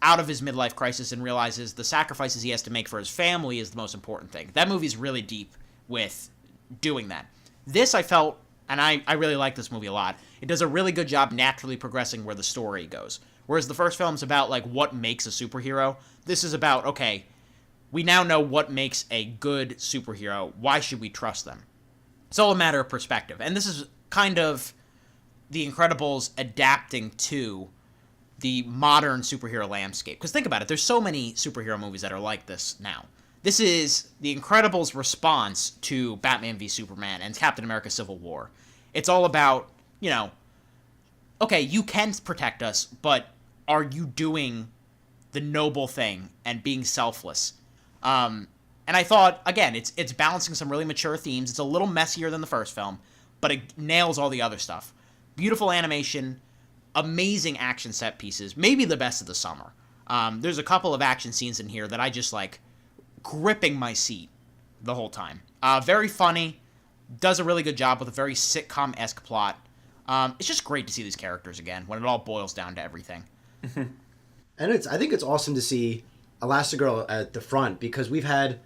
out of his midlife crisis and realizes the sacrifices he has to make for his family is the most important thing. That movie's really deep with doing that. This, I felt, and I really like this movie a lot, it does a really good job naturally progressing where the story goes. Whereas the first film's about, like, what makes a superhero. This is about, okay, we now know what makes a good superhero. Why should we trust them? It's all a matter of perspective. And this is kind of The Incredibles adapting to the modern superhero landscape. Because think about it, there's so many superhero movies that are like this now. This is The Incredibles' response to Batman v Superman and Captain America Civil War. It's all about, you know, okay, you can protect us, but are you doing the noble thing and being selfless? And I thought, again, it's balancing some really mature themes. It's a little messier than the first film, but it nails all the other stuff. Beautiful animation, amazing action set pieces, maybe the best of the summer. There's a couple of action scenes in here that I just, like, gripping my seat the whole time. Very funny, does a really good job with a very sitcom-esque plot. It's just great to see these characters again when it all boils down to everything. And I think it's awesome to see Elastigirl at the front, because we've had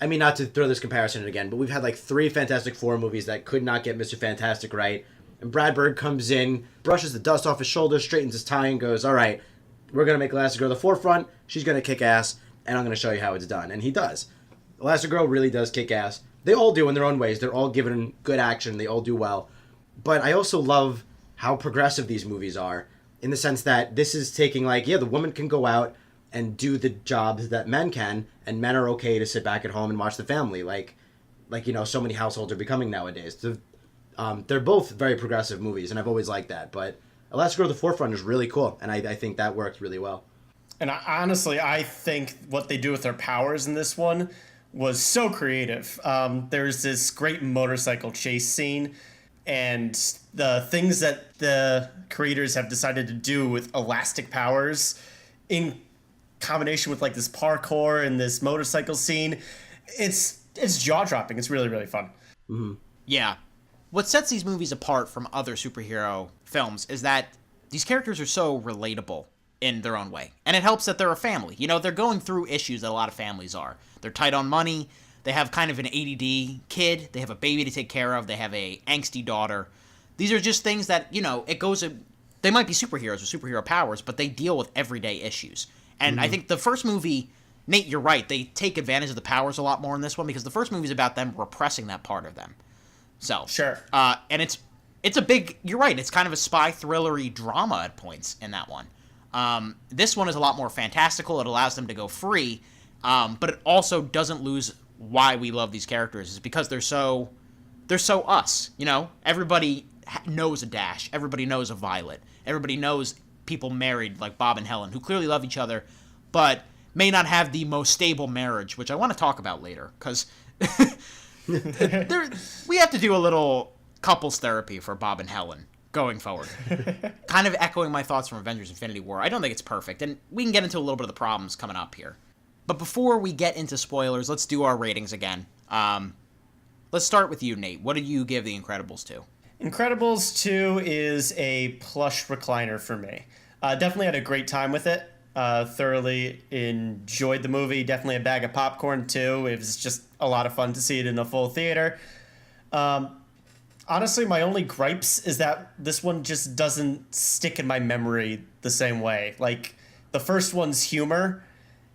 I mean, not to throw this comparison in again, but we've had like 3 Fantastic Four movies that could not get Mr. Fantastic right. And Brad Bird comes in, brushes the dust off his shoulders, straightens his tie, and goes, all right, we're going to make Elastigirl the forefront. She's going to kick ass, and I'm going to show you how it's done. And he does. Elastigirl really does kick ass. They all do in their own ways. They're all given good action. They all do well. But I also love how progressive these movies are in the sense that this is taking like, yeah, the woman can go out and do the jobs that men can, and men are okay to sit back at home and watch the family, like you know, so many households are becoming nowadays. They're both very progressive movies, and I've always liked that. But Elastigirl: The Forefront is really cool, and I think that works really well. And honestly, I think what they do with their powers in this one was so creative. There's this great motorcycle chase scene, and the things that the creators have decided to do with elastic powers in combination with like this parkour and this motorcycle scene, it's jaw-dropping. It's really, really fun. Mm-hmm. Yeah. What sets these movies apart from other superhero films is that these characters are so relatable in their own way. And it helps that they're a family. You know, they're going through issues that a lot of families are. They're tight on money. They have kind of an ADD kid. They have a baby to take care of. They have a angsty daughter. These are just things that, you know, they might be superheroes with superhero powers, but they deal with everyday issues. And I think the first movie, Nate, you're right. They take advantage of the powers a lot more in this one because the first movie is about them repressing that part of them. So sure. And it's a big. You're right. It's kind of a spy thrillery drama at points in that one. This one is a lot more fantastical. It allows them to go free, but it also doesn't lose why we love these characters. Is because they're so us. You know, everybody knows a Dash. Everybody knows a Violet. Everybody knows people married like Bob and Helen who clearly love each other, but may not have the most stable marriage, which I want to talk about later because we have to do a little couples therapy for Bob and Helen going forward. Kind of echoing my thoughts from Avengers Infinity War. I don't think it's perfect, and we can get into a little bit of the problems coming up here. But before we get into spoilers, let's do our ratings again. Let's start with you, Nate. What did you give The Incredibles 2? Incredibles 2 is a plush recliner for me. Definitely had a great time with it. Thoroughly enjoyed the movie. Definitely a bag of popcorn, too. It was just a lot of fun to see it in a full theater. Honestly, my only gripes is that this one just doesn't stick in my memory the same way. Like, the first one's humor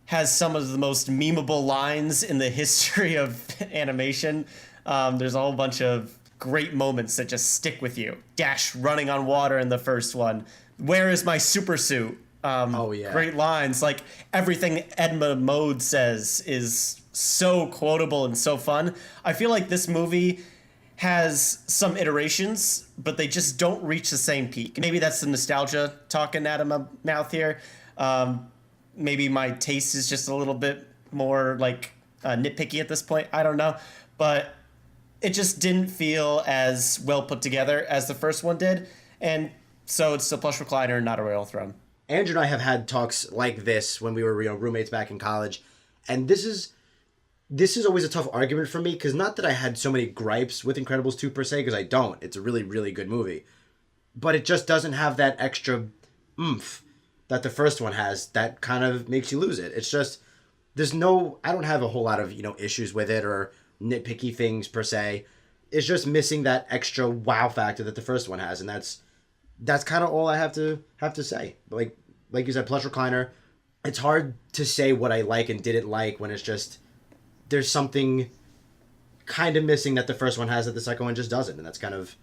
has some of the most memeable lines in the history of animation. There's a whole bunch of great moments that just stick with you. Dash running on water in the first one. Where is my super suit? Oh, yeah. Great lines. Like, everything Edna Mode says is so quotable and so fun. I feel like this movie has some iterations, but they just don't reach the same peak. Maybe that's the nostalgia talking out of my mouth here. Maybe my taste is just a little bit more, like, nitpicky at this point. I don't know. But it just didn't feel as well put together as the first one did. And so it's a plush recliner, not a royal throne. Andrew and I have had talks like this when we were, you know, roommates back in college. And this is always a tough argument for me, because not that I had so many gripes with Incredibles 2 per se, because I don't. It's a really, really good movie. But it just doesn't have that extra oomph that the first one has that kind of makes you lose it. It's just, I don't have a whole lot of, you know, issues with it or nitpicky things per se. It's just missing that extra wow factor that the first one has, and that's kind of all I have to say. Like you said, plush recliner. It's hard to say what I like and didn't like when it's just there's something kind of missing that the first one has that the second one just doesn't, and that's kind of,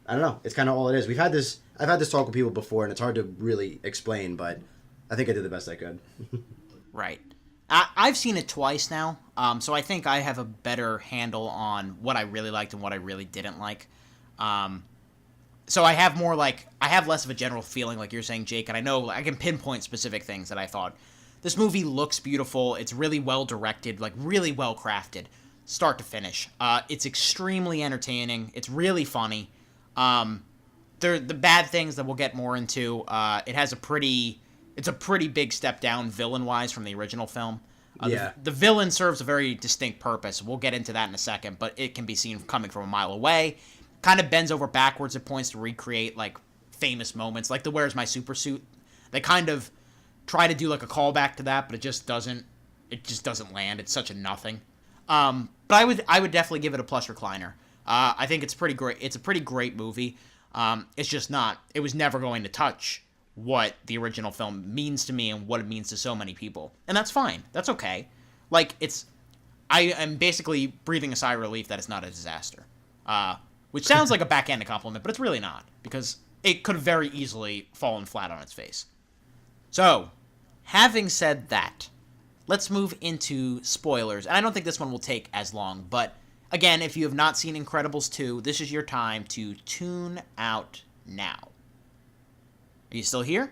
I don't know. It's kind of all it is. I've had this talk with people before, and it's hard to really explain, but I think I did the best I could. Right. I've seen it twice now, so I think I have a better handle on what I really liked and what I really didn't like. So I have less of a general feeling, like you're saying, Jake, and I know I can pinpoint specific things that I thought. This movie looks beautiful. It's really well directed, like really well crafted, start to finish. It's extremely entertaining. It's really funny. The bad things that we'll get more into. It's a pretty big step down villain-wise from the original film. Yeah. The villain serves a very distinct purpose. We'll get into that in a second, but it can be seen coming from a mile away. Kind of bends over backwards at points to recreate, like, famous moments, like the Where's My Super Suit? They kind of try to do, like, a callback to that, but it just doesn't land. It's such a nothing. But I would definitely give it a plus recliner. I think it's pretty great. It's a pretty great movie. It's just not. It was never going to touch what the original film means to me and what it means to so many people, and that's fine. That's okay. Like I am basically breathing a sigh of relief that it's not a disaster. Which sounds like a backhanded compliment, but it's really not, because it could have very easily fallen flat on its face. So, having said that, let's move into spoilers. And I don't think this one will take as long, but again, if you have not seen Incredibles 2, this is your time to tune out now. Are you still here?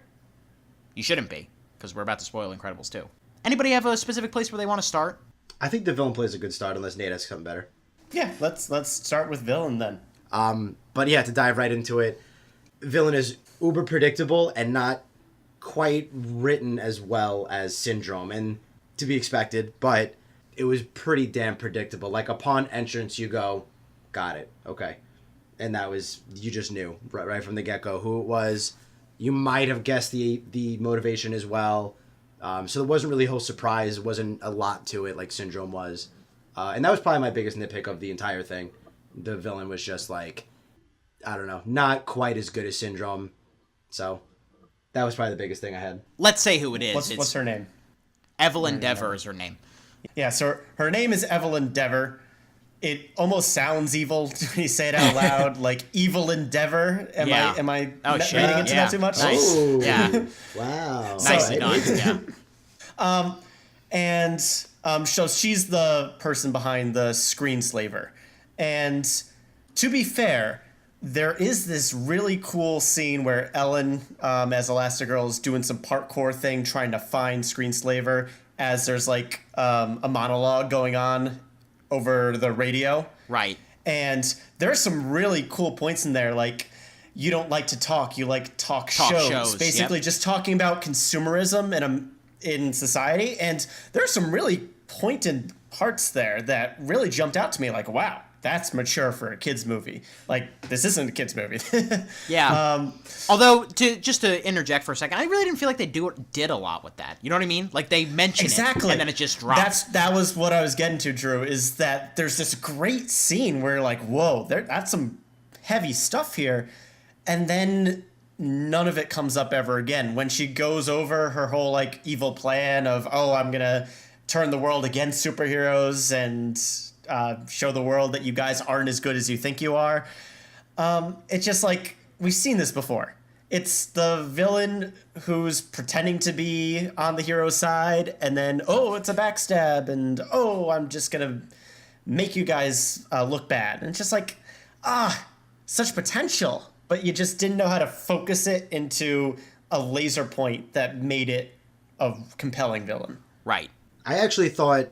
You shouldn't be, because we're about to spoil Incredibles 2. Anybody have a specific place where they want to start? I think the villain plays a good start, unless Nate has something better. Yeah, let's start with villain then. But yeah, to dive right into it, villain is uber predictable and not quite written as well as Syndrome, and to be expected, but it was pretty damn predictable. Like, upon entrance, you go, got it, okay. And that was, you just knew right from the get-go who it was. You might have guessed the motivation as well. So there wasn't really a whole surprise. It wasn't a lot to it like Syndrome was. And that was probably my biggest nitpick of the entire thing. The villain was just like, I don't know, not quite as good as Syndrome. So that was probably the biggest thing I had. Let's say who it is. What's her name? Evelyn Dever is her name. Yeah, so her name is Evelyn Dever. It almost sounds evil when you say it out loud, like Evil Endeavor. Am I reading into that too much? Nice. Oh, yeah. Wow. Nicely done. Yeah. So she's the person behind the screenslaver. And to be fair, there is this really cool scene where Ellen, as Elastigirl, is doing some parkour thing trying to find screenslaver, as there's like a monologue going on over the radio. Right. And there's some really cool points in there, like, you don't like to talk, you like talk shows. Basically, yep. Just talking about consumerism in society. And there's some really pointed parts there that really jumped out to me, like, wow, that's mature for a kids movie. Like, this isn't a kids movie. Yeah. Although, just to interject for a second, I really didn't feel like they did a lot with that. You know what I mean? Like, they mentioned it, and then it just dropped. That was what I was getting to, Drew, is that there's this great scene where, like, whoa, that's some heavy stuff here. And then none of it comes up ever again. When she goes over her whole, like, evil plan of, oh, I'm going to turn the world against superheroes and show the world that you guys aren't as good as you think you are. It's just like, we've seen this before. It's the villain who's pretending to be on the hero's side, and then, oh, it's a backstab, and oh, I'm just gonna make you guys look bad. And it's just like, such potential, but you just didn't know how to focus it into a laser point that made it a compelling villain. Right. I actually thought,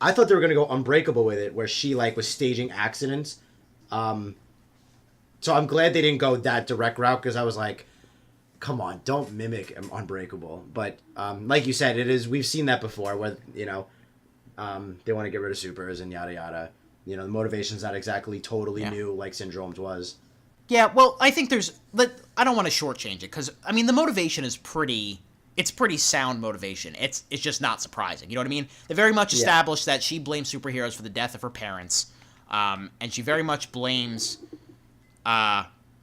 I thought they were going to go Unbreakable with it, where she, like, was staging accidents. So I'm glad they didn't go that direct route, because I was like, come on, don't mimic Unbreakable. But like you said, we've seen that before, where, you know, they want to get rid of supers and yada yada. You know, the motivation's not exactly totally new like Syndrome's was. Yeah, well, I think I don't want to shortchange it, because, I mean, the motivation is pretty sound motivation. It's just not surprising. You know what I mean? They very much established that she blames superheroes for the death of her parents. And she very much blames,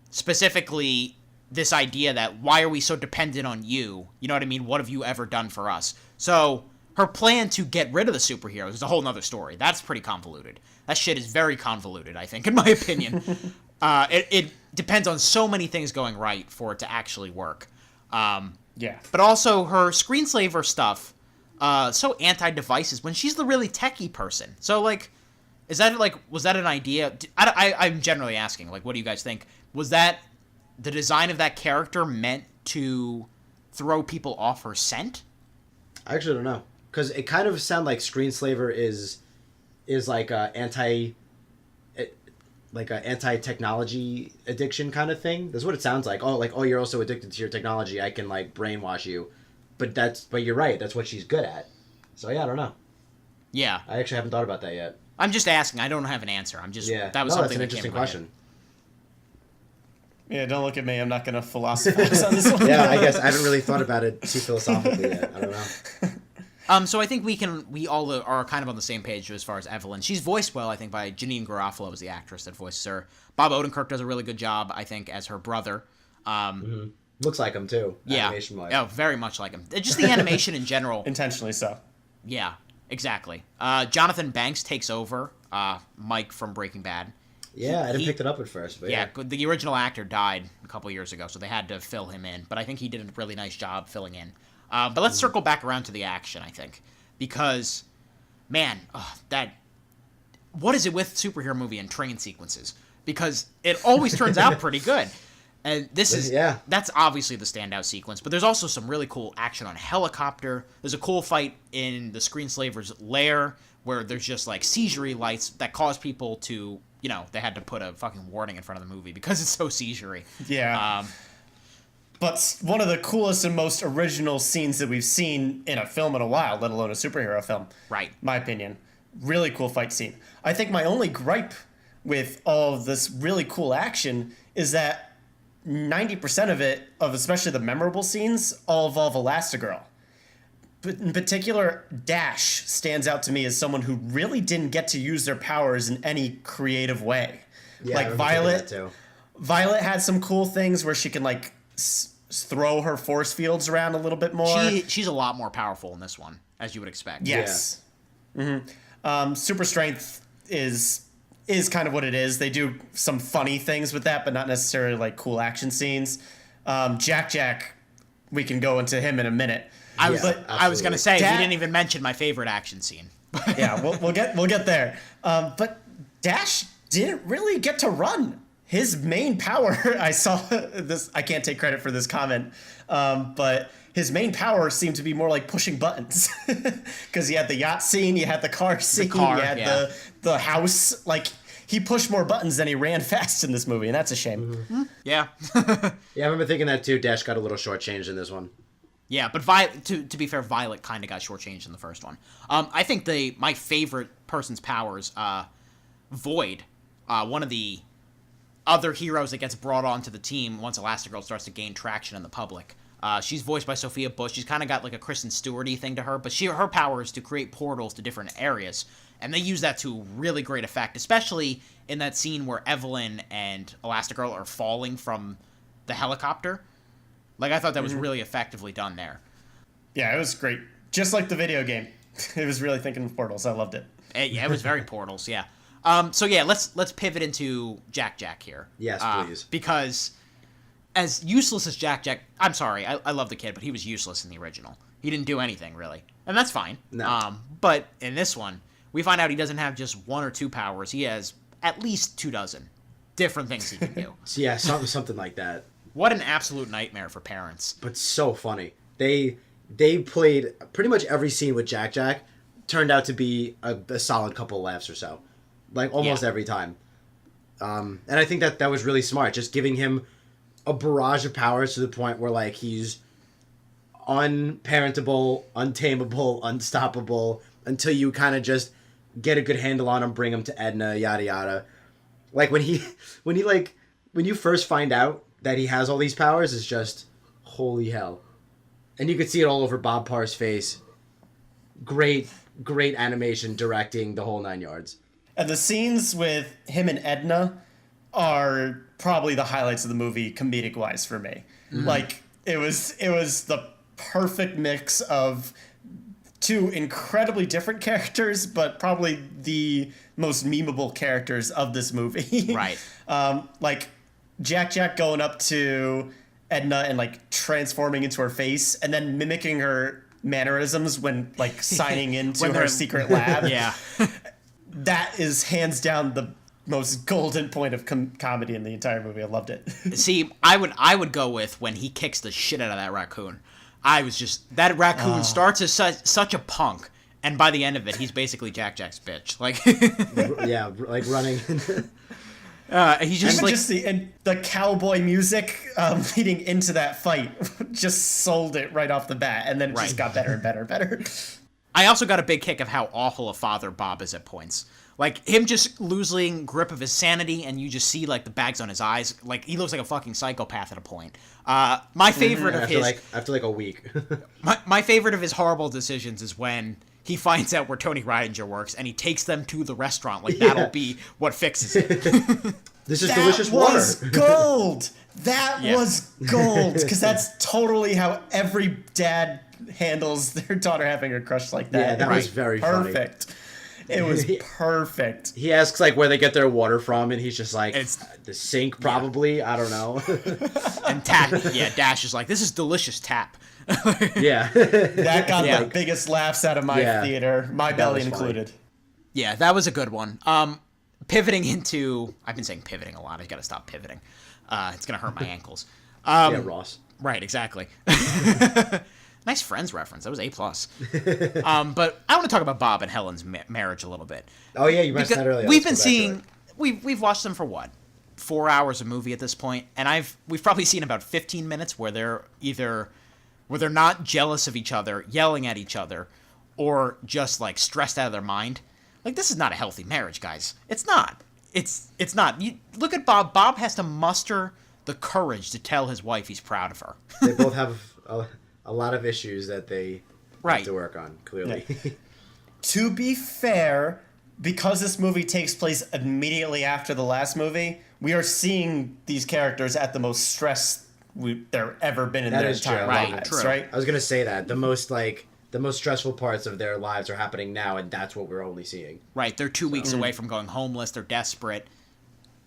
specifically, this idea that, why are we so dependent on you? You know what I mean? What have you ever done for us? So, her plan to get rid of the superheroes is a whole nother story. That's pretty convoluted. That shit is very convoluted, I think, in my opinion. It depends on so many things going right for it to actually work. Yeah. But also her screenslaver stuff, so anti-devices when she's the really techie person. So, like, was that an idea? I'm generally asking, like, what do you guys think? Was that the design of that character meant to throw people off her scent? I actually don't know, because it kind of sounds like screenslaver is like a anti-technology addiction kind of thing. That's what it sounds like. Oh, you're also addicted to your technology. I can, like, brainwash you. But you're right. That's what she's good at. So yeah, I don't know. Yeah. I actually haven't thought about that yet. I'm just asking. I don't have an answer. That was something that's an that interesting came question. Yeah, don't look at me. I'm not going to philosophize on this one. Yeah, I guess I haven't really thought about it too philosophically yet. I don't know. So I think we all are kind of on the same page as far as Evelyn. She's voiced well, I think, by Janine Garofalo, is the actress that voices her. Bob Odenkirk does a really good job, I think, as her brother. Looks like him too. Yeah. Animation-wise. Oh, very much like him. Just the animation in general. Intentionally so. Yeah, exactly. Jonathan Banks takes over Mike from Breaking Bad. Yeah, I didn't pick it up at first. But yeah, the original actor died a couple years ago, so they had to fill him in. But I think he did a really nice job filling in. But let's circle back around to the action, I think. Because, man, what is it with superhero movie and train sequences? Because it always turns out pretty good. And that's obviously the standout sequence. But there's also some really cool action on a helicopter. There's a cool fight in the Screenslaver's lair where there's just like seizure lights that cause people to, they had to put a fucking warning in front of the movie because it's so seizure-y. Yeah. But one of the coolest and most original scenes that we've seen in a film in a while, let alone a superhero film. Right. My opinion. Really cool fight scene. I think my only gripe with all of this really cool action is that 90% of it, especially the memorable scenes, all involve Elastigirl. But in particular, Dash stands out to me as someone who really didn't get to use their powers in any creative way. Yeah, like Violet had some cool things where she can like throw her force fields around a little bit more. She's a lot more powerful in this one, as you would expect. Yes. Yeah. Super strength is kind of what it is. They do some funny things with that, but not necessarily like cool action scenes. Jack, we can go into him in a minute. I was gonna say we didn't even mention my favorite action scene. Yeah, we'll get there. But Dash didn't really get to run. His main power, I saw this, I can't take credit for this comment, but his main power seemed to be more like pushing buttons. Because you had the yacht scene, you had the car scene, you had the house. Like, he pushed more buttons than he ran fast in this movie, and that's a shame. Mm-hmm. Yeah. Yeah, I remember thinking that too. Dash got a little shortchanged in this one. Yeah, but to be fair, Violet kind of got shortchanged in the first one. I think my favorite person's powers, Void, one of the other heroes that gets brought onto the team once Elastigirl starts to gain traction in the public. She's voiced by Sophia Bush. She's kind of got like a Kristen Stewart-y thing to her, but her power is to create portals to different areas, and they use that to really great effect, especially in that scene where Evelyn and Elastigirl are falling from the helicopter. Like, I thought that was really effectively done there. Yeah, it was great. Just like the video game. It was really thinking of portals. I loved it. Yeah, it was very portals, yeah. So yeah, let's pivot into Jack here. Yes, please. Because as useless as Jack, I'm sorry, I love the kid, but he was useless in the original. He didn't do anything, really. And that's fine. No. But in this one, we find out he doesn't have just one or two powers. He has at least 24 different things he can do. Yeah, something like that. What an absolute nightmare for parents. But so funny. They played pretty much every scene with Jack turned out to be a solid couple laughs or so. Like, almost every time. And I think that was really smart. Just giving him a barrage of powers to the point where, like, he's unparentable, untamable, unstoppable, until you kind of just get a good handle on him, bring him to Edna, yada yada. Like, when you first find out that he has all these powers, it's just, holy hell. And you could see it all over Bob Parr's face. Great animation, directing, the whole 9 yards. And the scenes with him and Edna are probably the highlights of the movie, comedic-wise, for me. Mm-hmm. Like, it was the perfect mix of two incredibly different characters, but probably the most memeable characters of this movie. Right. Like, Jack going up to Edna and, like, transforming into her face, and then mimicking her mannerisms when, like, signing into her secret lab. Yeah. That is hands down the most golden point of comedy in the entire movie. I loved it. See, I would go with when he kicks the shit out of that raccoon. That raccoon starts as such a punk, and by the end of it, he's basically Jack's bitch. Like, yeah, like running. He's just like the cowboy music leading into that fight just sold it right off the bat, and then it just got better and better and better. I also got a big kick of how awful a father Bob is at points. Like, him just losing grip of his sanity, and you just see, like, the bags on his eyes. Like, he looks like a fucking psychopath at a point. My favorite of his... After, like, a week. my favorite of his horrible decisions is when he finds out where Tony Reidinger works, and he takes them to the restaurant. Like, that'll be what fixes it. This is delicious water. That was gold! That was gold! Because that's totally how every dad handles their daughter having a crush like that. Yeah, that was very perfect. funny. It was perfect. He asks, like, where they get their water from, and he's just like, it's the sink, probably. I don't know. And Dash is like, this is delicious tap. Yeah. That got the biggest laughs out of my theater, my belly included. Funny. Yeah, that was a good one. Pivoting into... I've been saying pivoting a lot. I gotta stop pivoting. It's gonna hurt my ankles. Yeah, Ross. Right, exactly. Nice Friends reference. That was A+. But I want to talk about Bob and Helen's marriage a little bit. Oh yeah, you mentioned that earlier. We've been seeing... We've watched them for what? 4 hours of movie at this point, and we've probably seen about 15 minutes where they're not jealous of each other, yelling at each other, or just like stressed out of their mind. Like, this is not a healthy marriage, guys. It's not. It's not. You look at Bob. Bob has to muster the courage to tell his wife he's proud of her. They both have a lot of issues that they have to work on, clearly. Yeah. To be fair, because this movie takes place immediately after the last movie, we are seeing these characters at the most stress they've ever been in their entire lives, right? I was going to say that. The most stressful parts of their lives are happening now, and that's what we're only seeing. Right. They're 2 weeks away from going homeless. They're desperate.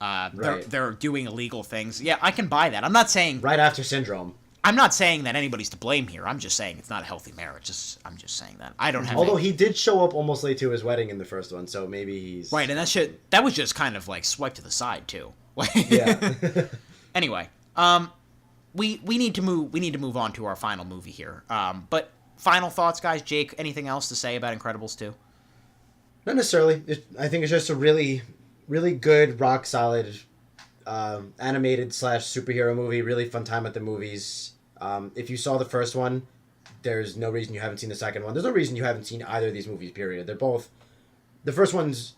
They're doing illegal things. Yeah, I can buy that. I'm not saying... Right after Syndrome. I'm not saying that anybody's to blame here. I'm just saying it's not a healthy marriage. I'm just saying that. I don't have... Although he did show up almost late to his wedding in the first one, so maybe he's... Right, and that was just kind of like swiped to the side, too. Yeah. Anyway, we need to move on to our final movie here. But final thoughts, guys. Jake, anything else to say about Incredibles 2? Not necessarily. I think it's just a really, really good, rock solid, animated / superhero movie. Really fun time at the movies. If you saw the first one, there's no reason you haven't seen the second one. There's no reason you haven't seen either of these movies. Period. They're both. The first one's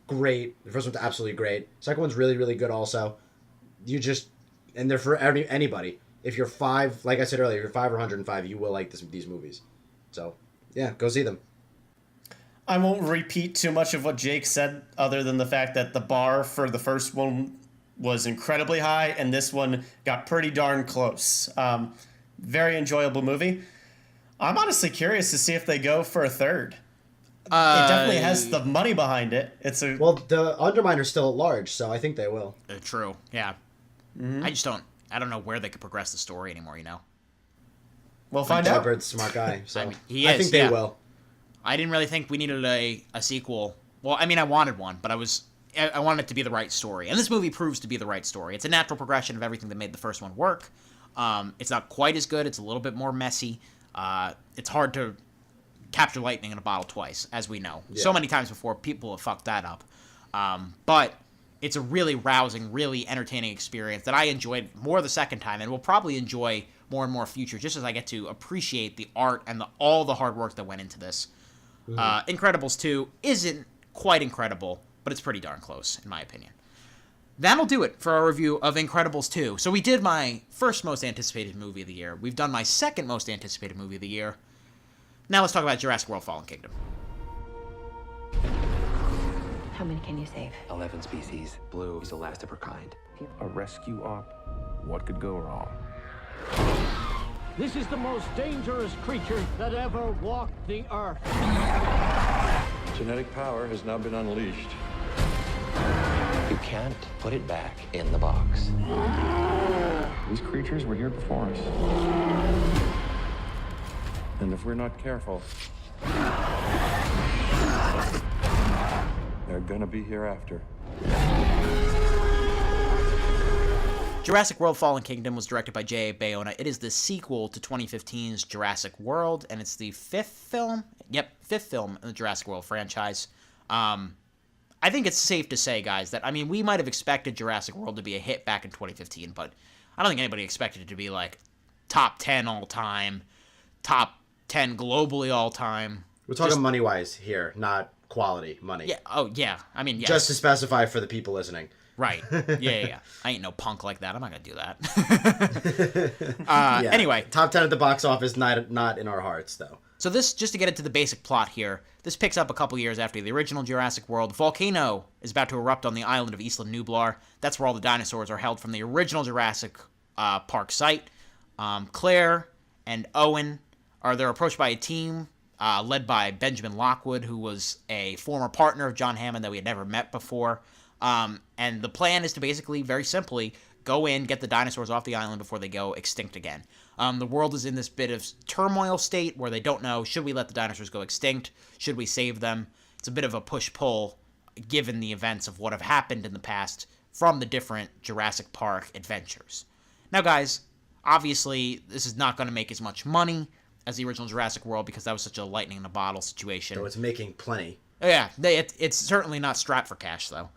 great. The first one's absolutely great. Second one's really, really good. Also, and they're for anybody. If you're 5, like I said earlier, if you're 5 or 105, you will like these movies. So, yeah, go see them. I won't repeat too much of what Jake said, other than the fact that the bar for the first one was incredibly high, and this one got pretty darn close. Very enjoyable movie. I'm honestly curious to see if they go for a third. It definitely has the money behind it. Well, the Underminer's still at large, so I think they will. True, yeah. Mm-hmm. I don't know where they could progress the story anymore, you know? We'll find out. Shepard's a smart guy, so I think they will. I didn't really think we needed a sequel. Well, I mean, I wanted one, but I wanted it to be the right story. And this movie proves to be the right story. It's a natural progression of everything that made the first one work. It's not quite as good. It's a little bit more messy. It's hard to capture lightning in a bottle twice, as we know. Yeah. So many times before, people have fucked that up. But it's a really rousing, really entertaining experience that I enjoyed more the second time and will probably enjoy more and more future, just as I get to appreciate the art and all the hard work that went into this. Incredibles 2 isn't quite incredible, but it's pretty darn close, in my opinion. That'll do it for our review of Incredibles 2. So we did my first most anticipated movie of the year. We've done my second most anticipated movie of the year. Now let's talk about Jurassic World Fallen Kingdom. How many can you save? 11 species. Blue is the last of her kind. A rescue op. What could go wrong? This is the most dangerous creature that ever walked the earth. Genetic power has now been unleashed. You can't put it back in the box. These creatures were here before us. And if we're not careful, they're gonna be here after. Jurassic World Fallen Kingdom was directed by J.A. Bayona. It is the sequel to 2015's Jurassic World, and it's the fifth film in the Jurassic World franchise. I think it's safe to say, guys, that, I mean, we might have expected Jurassic World to be a hit back in 2015, but I don't think anybody expected it to be, like, top 10 all-time, top 10 globally all-time. We're talking money-wise here, not quality money. Yeah. Oh, yeah. I mean, yes. Just to specify for the people listening. Right. Yeah. I ain't no punk like that. I'm not gonna do that. Anyway, top 10 at the box office, not in our hearts though. So this, just to get into the basic plot here, this picks up a couple years after the original Jurassic World. A volcano is about to erupt on the island of Isla Nublar. That's where all the dinosaurs are held from the original Jurassic Park site. Claire and Owen they're approached by a team led by Benjamin Lockwood, who was a former partner of John Hammond that we had never met before. And the plan is to basically, very simply, go in, get the dinosaurs off the island before they go extinct again. The world is in this bit of turmoil state where they don't know, should we let the dinosaurs go extinct? Should we save them? It's a bit of a push-pull, given the events of what have happened in the past from the different Jurassic Park adventures. Now, guys, obviously, this is not going to make as much money as the original Jurassic World because that was such a lightning in a bottle situation. So it's making plenty. Yeah, it's certainly not strapped for cash, though.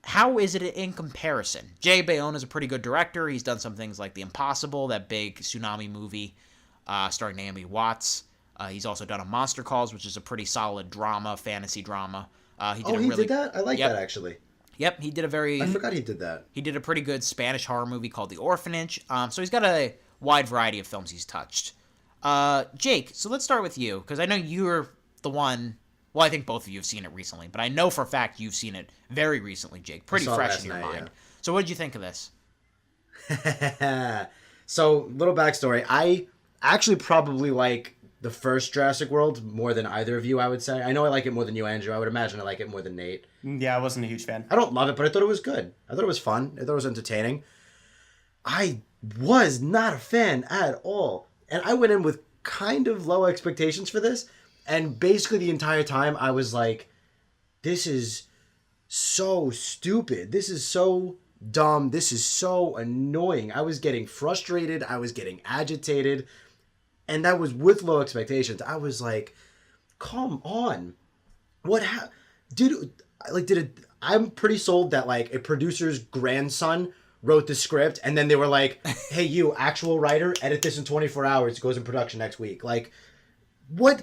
How is it in comparison? Jay Bayona's a pretty good director. He's done some things like The Impossible, that big tsunami movie starring Naomi Watts. He's also done a Monster Calls, which is a pretty solid fantasy drama. He did that? I like that, actually. Yep, he did I forgot he did that. He did a pretty good Spanish horror movie called The Orphanage. So he's got a wide variety of films he's touched. Jake, so let's start with you, because I know you're the one... Well, I think both of you have seen it recently, but I know for a fact you've seen it very recently, Jake. Pretty fresh in your mind. Yeah. So what did you think of this? So, little backstory. I actually probably like the first Jurassic World more than either of you, I would say. I know I like it more than you, Andrew. I would imagine I like it more than Nate. Yeah, I wasn't a huge fan. I don't love it, but I thought it was good. I thought it was fun. I thought it was entertaining. I was not a fan at all. And I went in with kind of low expectations for this. And basically the entire time I was like, this is so stupid. This is so dumb. This is so annoying. I was getting frustrated. I was getting agitated. And that was with low expectations. I was like, come on. I'm pretty sold that like a producer's grandson wrote the script and then they were like, hey, you actual writer, edit this in 24 hours. It goes in production next week. Like, what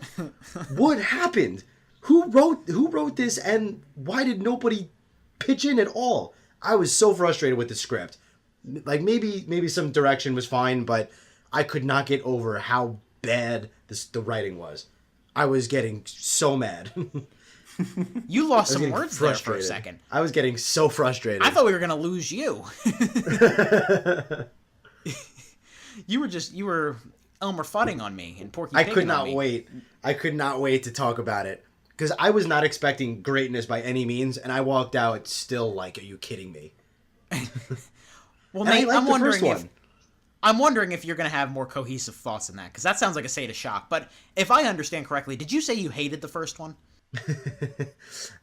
happened? Who wrote this and why did nobody pitch in at all? I was so frustrated with the script. Like maybe some direction was fine, but I could not get over how bad the writing was. I was getting so mad. You lost some words there for a second. I was getting so frustrated. I thought we were going to lose you. You were Elmer Fudding on me and Porky Pig. I could not wait to talk about it because I was not expecting greatness by any means, and I walked out still like, are you kidding me? Well, Nate, I'm wondering if you're going to have more cohesive thoughts than that, because that sounds like a state of shock. But if I understand correctly, did you say you hated the first one?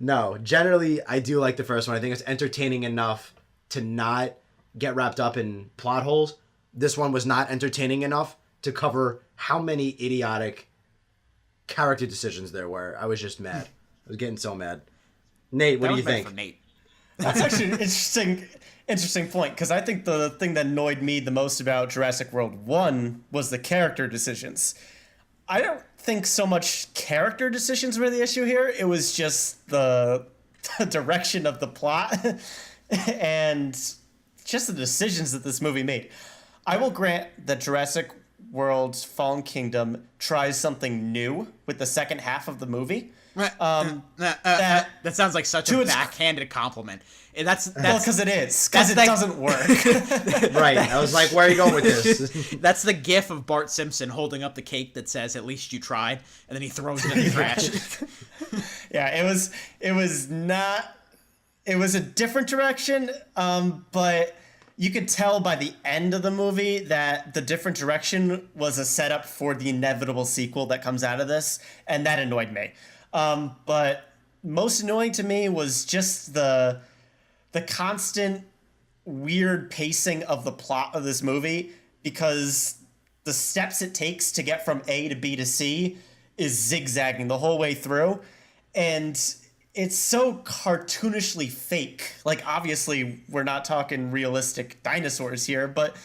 No, generally I do like the first one. I think it's entertaining enough to not get wrapped up in plot holes. This one was not entertaining enough to cover how many idiotic character decisions there were. I was just mad. I was getting so mad. Nate, what do you think? Nate. That's actually an interesting point, because I think the thing that annoyed me the most about Jurassic World 1 was the character decisions. I don't think so much character decisions were the issue here. It was just the direction of the plot and just the decisions that this movie made. I will grant that Jurassic World's Fallen Kingdom tries something new with the second half of the movie. That sounds like such a backhanded compliment. That's because it is. Because it doesn't work. Right. I was like, where are you going with this? That's the gif of Bart Simpson holding up the cake that says, at least you tried, and then he throws it in the trash. Yeah, it was a different direction, but you could tell by the end of the movie that the different direction was a setup for the inevitable sequel that comes out of this, and that annoyed me. But most annoying to me was just the constant weird pacing of the plot of this movie, because the steps it takes to get from A to B to C is zigzagging the whole way through. And it's so cartoonishly fake. Like, obviously, we're not talking realistic dinosaurs here, but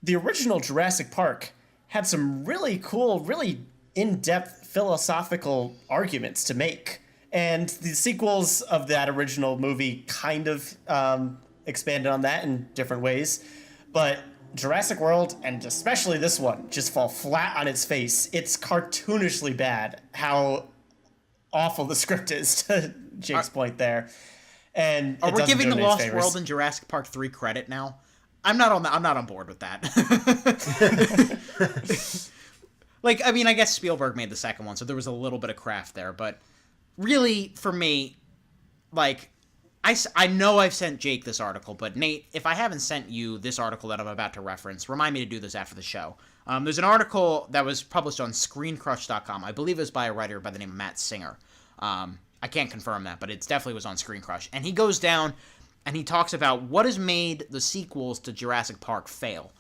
the original Jurassic Park had some really cool, really in-depth philosophical arguments to make. And the sequels of that original movie kind of expanded on that in different ways. But Jurassic World, and especially this one, just fall flat on its face. It's cartoonishly bad how awful the script is, to Jake's point there. And are we giving the Lost World and Jurassic Park 3 credit now? I'm not on board with that. Like, I mean, I guess Spielberg made the second one, so there was a little bit of craft there, but really, for me, like, I know I've sent Jake this article, but Nate, if I haven't sent you this article that I'm about to reference, remind me to do this after the show. There's an article that was published on ScreenCrush.com. I believe it was by a writer by the name of Matt Singer. I can't confirm that, but it definitely was on Screen Crush. And he goes down and he talks about what has made the sequels to Jurassic Park fail.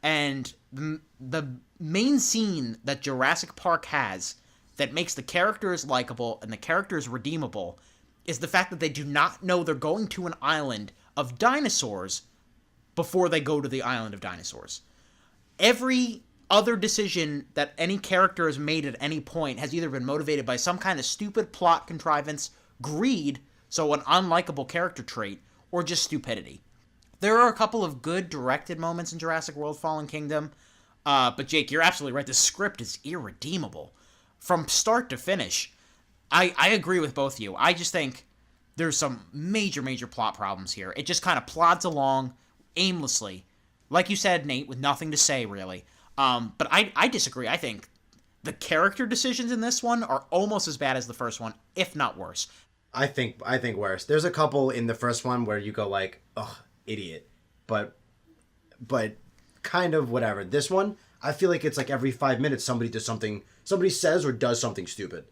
And the main scene that Jurassic Park has that makes the characters likable and the characters redeemable is the fact that they do not know they're going to an island of dinosaurs before they go to the island of dinosaurs. Every other decision that any character has made at any point has either been motivated by some kind of stupid plot contrivance, greed, so an unlikable character trait, or just stupidity. There are a couple of good directed moments in Jurassic World Fallen Kingdom, but Jake, you're absolutely right. The script is irredeemable. From start to finish, I agree with both of you. I just think there's some major plot problems here. It just kind of plods along aimlessly. Like you said, Nate, with nothing to say, really. But I disagree. I think the character decisions in this one are almost as bad as the first one, if not worse. I think worse. There's a couple in the first one where you go like, ugh, idiot. But kind of whatever. This one, I feel like it's like every 5 minutes somebody says or does something stupid.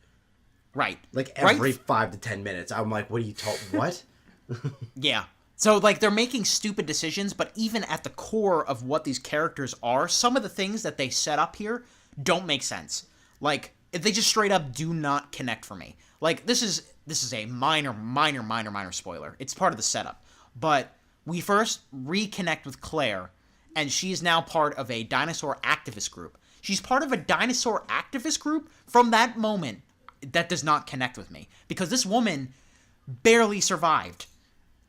Right. Like every 5 to 10 minutes. I'm like, what are you what? Yeah. So, like, they're making stupid decisions, but even at the core of what these characters are, some of the things that they set up here don't make sense. Like, they just straight up do not connect for me. Like, this is a minor spoiler. It's part of the setup. But we first reconnect with Claire, and she's now part of a dinosaur activist group. She's part of a dinosaur activist group. From that moment, that does not connect with me. Because this woman barely survived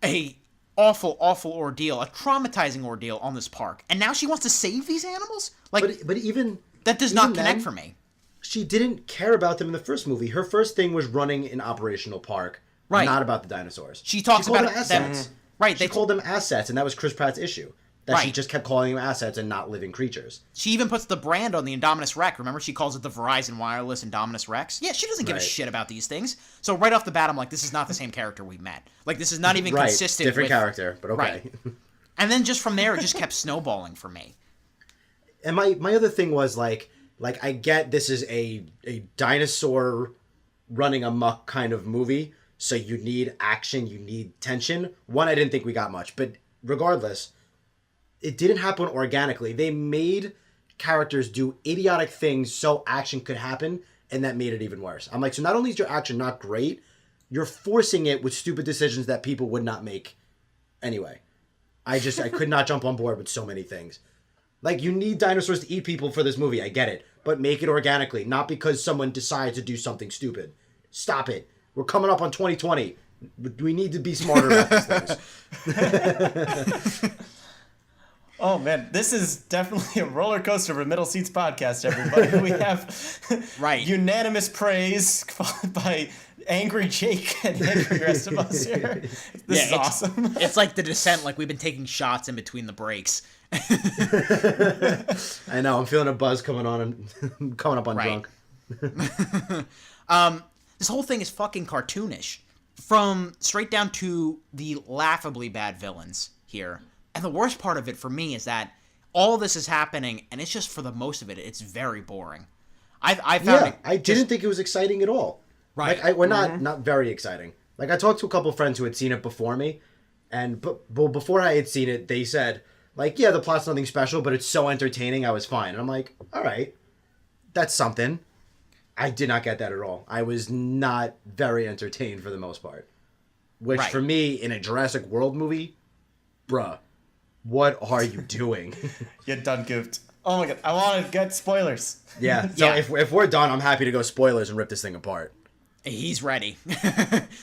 a awful ordeal, a traumatizing ordeal on this park. And now she wants to save these animals? Like, but even that does not connect for me. She didn't care about them in the first movie. Her first thing was running an operational park, right? Not about the dinosaurs. She talks about assets. Right. She called them assets, and that was Chris Pratt's issue. That right. She just kept calling them assets and not living creatures. She even puts the brand on the Indominus Rex. Remember, she calls it the Verizon Wireless Indominus Rex? Yeah, she doesn't give a shit about these things. So right off the bat, I'm like, this is not the same character we met. Like, this is not even consistent different character, but okay. Right. And then just from there, it just kept snowballing for me. And my other thing was, like I get this is a dinosaur running amok kind of movie, so you need action, you need tension. One, I didn't think we got much, but regardless, it didn't happen organically. They made characters do idiotic things so action could happen, and that made it even worse. I'm like, so not only is your action not great, you're forcing it with stupid decisions that people would not make anyway. I could not jump on board with so many things. Like, you need dinosaurs to eat people for this movie, I get it, but make it organically, not because someone decides to do something stupid. Stop it. We're coming up on 2020. We need to be smarter about these things. Oh, man, this is definitely a roller coaster of a Middle Seats podcast, everybody. We have unanimous praise followed by angry Jake and angry rest of us here. This is awesome. It's like The Descent, like we've been taking shots in between the breaks. I know, I'm feeling a buzz coming up on drunk. This whole thing is fucking cartoonish. From straight down to the laughably bad villains here. And the worst part of it for me is that all this is happening, and it's just for the most of it, it's very boring. I didn't think it was exciting at all. Right. Like, we're not very exciting. Like, I talked to a couple of friends who had seen it before me, and before I had seen it, they said, like, yeah, the plot's nothing special, but it's so entertaining, I was fine. And I'm like, all right, that's something. I did not get that at all. I was not very entertained for the most part. Which, for me, in a Jurassic World movie, bruh. What are you doing? You're done goofed. Oh my god, I want to get spoilers. Yeah, so if we're done, I'm happy to go spoilers and rip this thing apart. He's ready.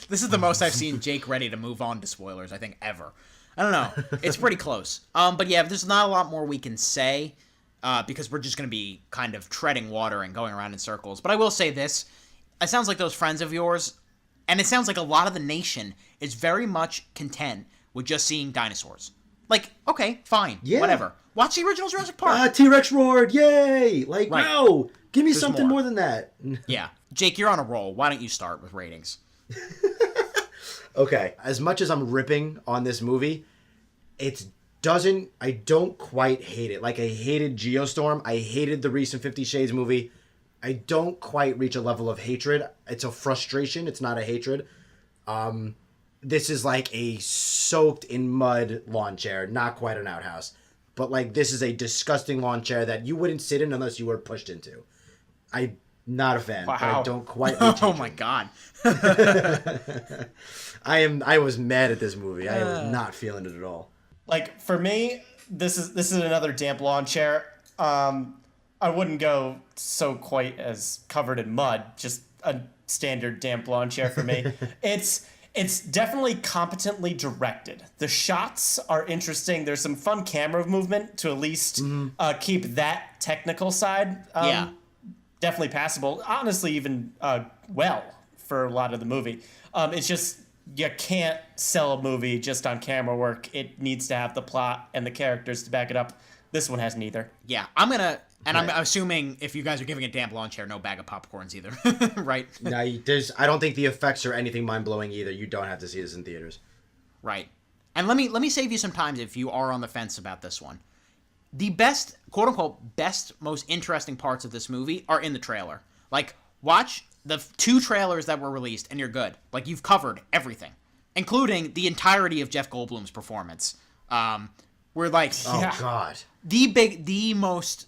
This is the most I've seen Jake ready to move on to spoilers, I think, ever. I don't know. It's pretty close. But yeah, there's not a lot more we can say because we're just going to be kind of treading water and going around in circles. But I will say this. It sounds like those friends of yours, and it sounds like a lot of the nation is very much content with just seeing dinosaurs. Like, okay, fine, whatever. Watch the original Jurassic Park. T-Rex roared, yay! Like, no! Give me something more than that. Yeah. Jake, you're on a roll. Why don't you start with ratings? Okay. As much as I'm ripping on this movie, I don't quite hate it. Like, I hated Geostorm. I hated the recent 50 Shades movie. I don't quite reach a level of hatred. It's a frustration. It's not a hatred. This is like a soaked in mud lawn chair. Not quite an outhouse. But, like, this is a disgusting lawn chair that you wouldn't sit in unless you were pushed into. I'm not a fan. Wow. But I don't quite reach Oh, my God. I was mad at this movie. I was not feeling it at all. Like, for me, this is another damp lawn chair. I wouldn't go so quite as covered in mud. Just a standard damp lawn chair for me. It's definitely competently directed. The shots are interesting. There's some fun camera movement to at least keep that technical side definitely passable. Honestly, even well for a lot of the movie. It's just you can't sell a movie just on camera work. It needs to have the plot and the characters to back it up. This one has neither. Yeah, I'm assuming if you guys are giving a damp lawn chair, no bag of popcorns either, right? No, I don't think the effects are anything mind-blowing either. You don't have to see this in theaters. Right. And let me save you some time if you are on the fence about this one. The best, quote-unquote, most interesting parts of this movie are in the trailer. Like, watch the 2 trailers that were released, and you're good. Like, you've covered everything, including the entirety of Jeff Goldblum's performance. We're like, God, the most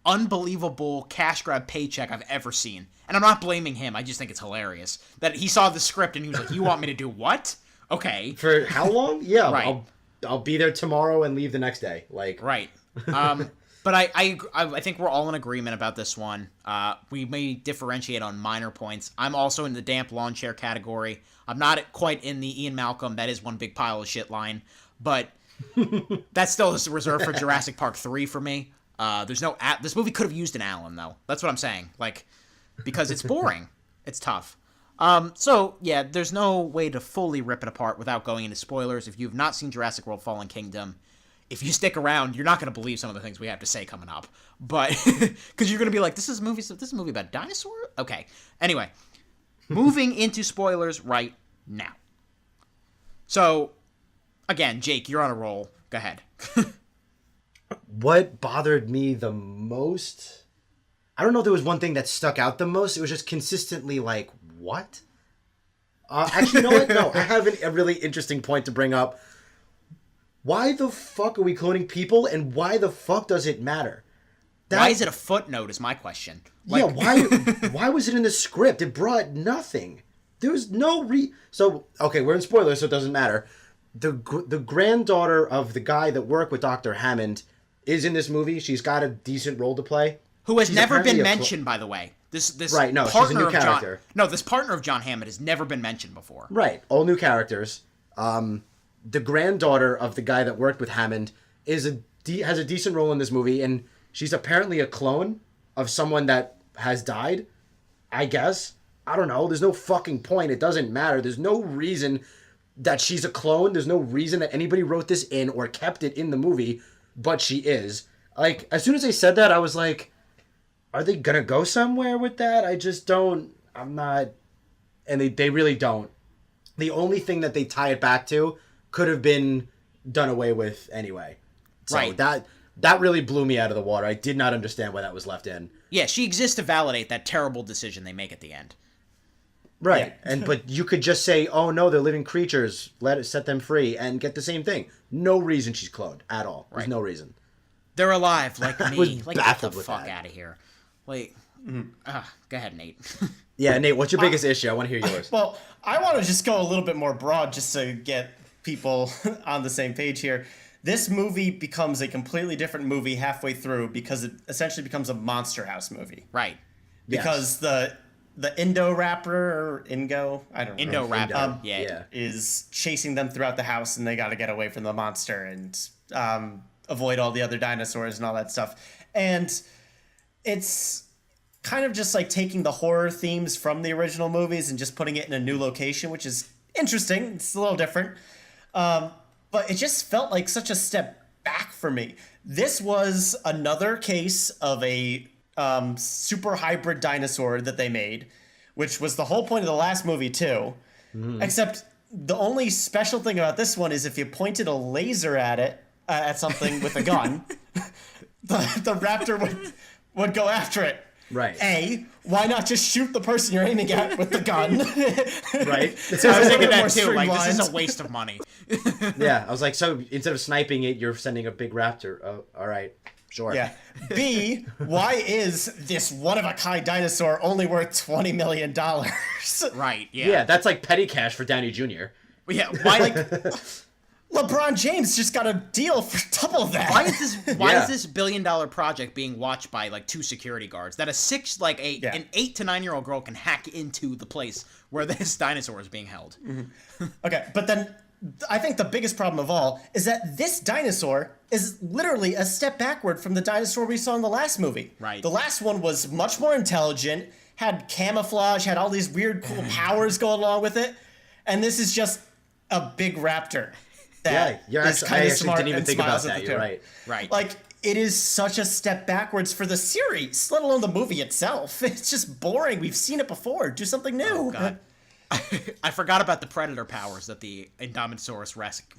unbelievable cash grab paycheck I've ever seen. And I'm not blaming him. I just think it's hilarious that he saw the script and he was like, "You want me to do what? Okay." For how long? Yeah, right. I'll be there tomorrow and leave the next day. Like, right. But I think we're all in agreement about this one. We may differentiate on minor points. I'm also in the damp lawn chair category. I'm not quite in the Ian Malcolm, that is one big pile of shit line, but that still is reserved for Jurassic Park 3 for me. There's no this movie could have used an Alan though. That's what I'm saying. Like, because it's boring. It's tough. So yeah, there's no way to fully rip it apart without going into spoilers. If you've not seen Jurassic World: Fallen Kingdom, if you stick around, you're not going to believe some of the things we have to say coming up. But because you're going to be like, this is a movie about dinosaurs? Okay. Anyway, moving into spoilers right now. So, again, Jake, you're on a roll. Go ahead. What bothered me the most? I don't know if there was one thing that stuck out the most. It was just consistently like, what? Actually, you know what? No, I have a really interesting point to bring up. Why the fuck are we cloning people, and why the fuck does it matter? Why is it a footnote is my question. Like... Yeah, why was it in the script? It brought nothing. There was no So, okay, we're in spoilers, so it doesn't matter. The granddaughter of the guy that worked with Dr. Hammond is in this movie. She's got a decent role to play. Who has never been mentioned, by the way. This right, no, she's a new character. This partner of John Hammond has never been mentioned before. Right, all new characters. The granddaughter of the guy that worked with Hammond has a decent role in this movie, and she's apparently a clone of someone that has died, I guess. I don't know. There's no fucking point. It doesn't matter. There's no reason that she's a clone. There's no reason that anybody wrote this in or kept it in the movie, but she is. Like, as soon as they said that, I was like, are they gonna go somewhere with that? I just don't. I'm not. And they really don't. The only thing that they tie it back to could have been done away with anyway. So right. That really blew me out of the water. I did not understand why that was left in. Yeah, she exists to validate that terrible decision they make at the end. Right. Yeah. But you could just say, "Oh no, they're living creatures. Set them free," and get the same thing. No reason she's cloned at all. There's no reason. They're alive like me. I was like, baffled get the fuck out of here. Like, go ahead, Nate. Yeah, Nate, what's your biggest issue? I want to hear yours. Well, I want to just go a little bit more broad just to get people on the same page here. This movie becomes a completely different movie halfway through because it essentially becomes a Monster House movie. Right. Because the Indoraptor or Ingo, I don't know. Indoraptor, yeah. Is chasing them throughout the house, and they got to get away from the monster and avoid all the other dinosaurs and all that stuff. And it's kind of just like taking the horror themes from the original movies and just putting it in a new location, which is interesting. It's a little different. But it just felt like such a step back for me. This was another case of a super hybrid dinosaur that they made, which was the whole point of the last movie too. Except the only special thing about this one is if you pointed a laser at it, at something with a gun, the raptor would go after it. Right. A, why not just shoot the person you're aiming at with the gun? Right. So I was thinking that too. Like, this is a waste of money. Yeah, I was like, so instead of sniping it, you're sending a big raptor. Oh, all right. Sure. Yeah. B, why is this one-of-a-kind dinosaur only worth $20 million? Right, yeah. Yeah, that's like petty cash for Downey Jr. Yeah, why, like... LeBron James just got a deal for double that. Why is this $1 billion project being watched by like 2 security guards that an 8 to 9 year old girl can hack into the place where this dinosaur is being held? Okay, but then I think the biggest problem of all is that this dinosaur is literally a step backward from the dinosaur we saw in the last movie. Right. The last one was much more intelligent, had camouflage, had all these weird cool powers going along with it, and this is just a big raptor. I actually didn't even think about that. You're right. Right. Like, it is such a step backwards for the series, let alone the movie itself. It's just boring. We've seen it before. Do something new. Oh, God. I forgot about the predator powers that the Indomitosaurus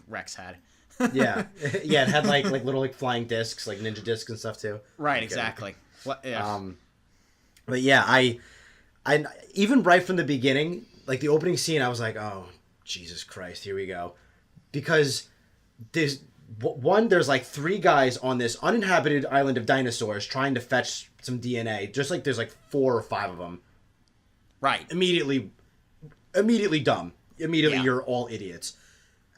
Rex had. Yeah. Yeah, it had like little like flying discs, like ninja discs and stuff too. Right, exactly. What, yeah. But yeah, I even right from the beginning, like the opening scene, I was like, oh, Jesus Christ, here we go. Because there's like 3 guys on this uninhabited island of dinosaurs trying to fetch some DNA. Just like there's like 4 or 5 of them. Right. Immediately dumb. Immediately you're all idiots.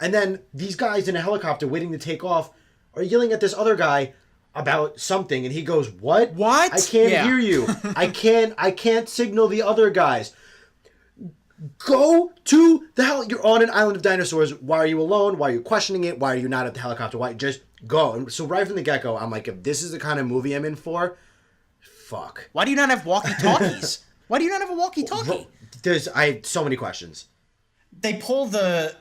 And then these guys in a helicopter waiting to take off are yelling at this other guy about something, and he goes, "What? What? I can't hear you. I can't signal the other guys. Go to the hell. You're on an island of dinosaurs. Why are you alone? Why are you questioning it? Why are you not at the helicopter? Why? Just go." And so right from the get-go, I'm like, if this is the kind of movie I'm in for, fuck. Why do you not have walkie-talkies? Why do you not have a walkie-talkie? I had so many questions. They pull the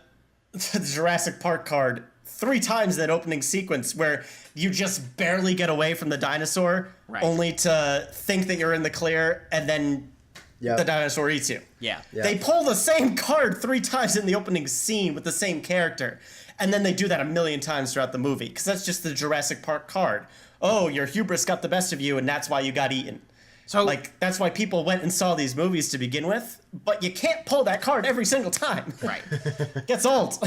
Jurassic Park card 3 times in that opening sequence where you just barely get away from the dinosaur, only to think that you're in the clear, and then the dinosaur eats you. Yeah. They pull the same card 3 times in the opening scene with the same character, and then they do that a million times throughout the movie, because that's just the Jurassic Park card. Oh, your hubris got the best of you, and that's why you got eaten. So, like, that's why people went and saw these movies to begin with, but you can't pull that card every single time. Right. Gets old.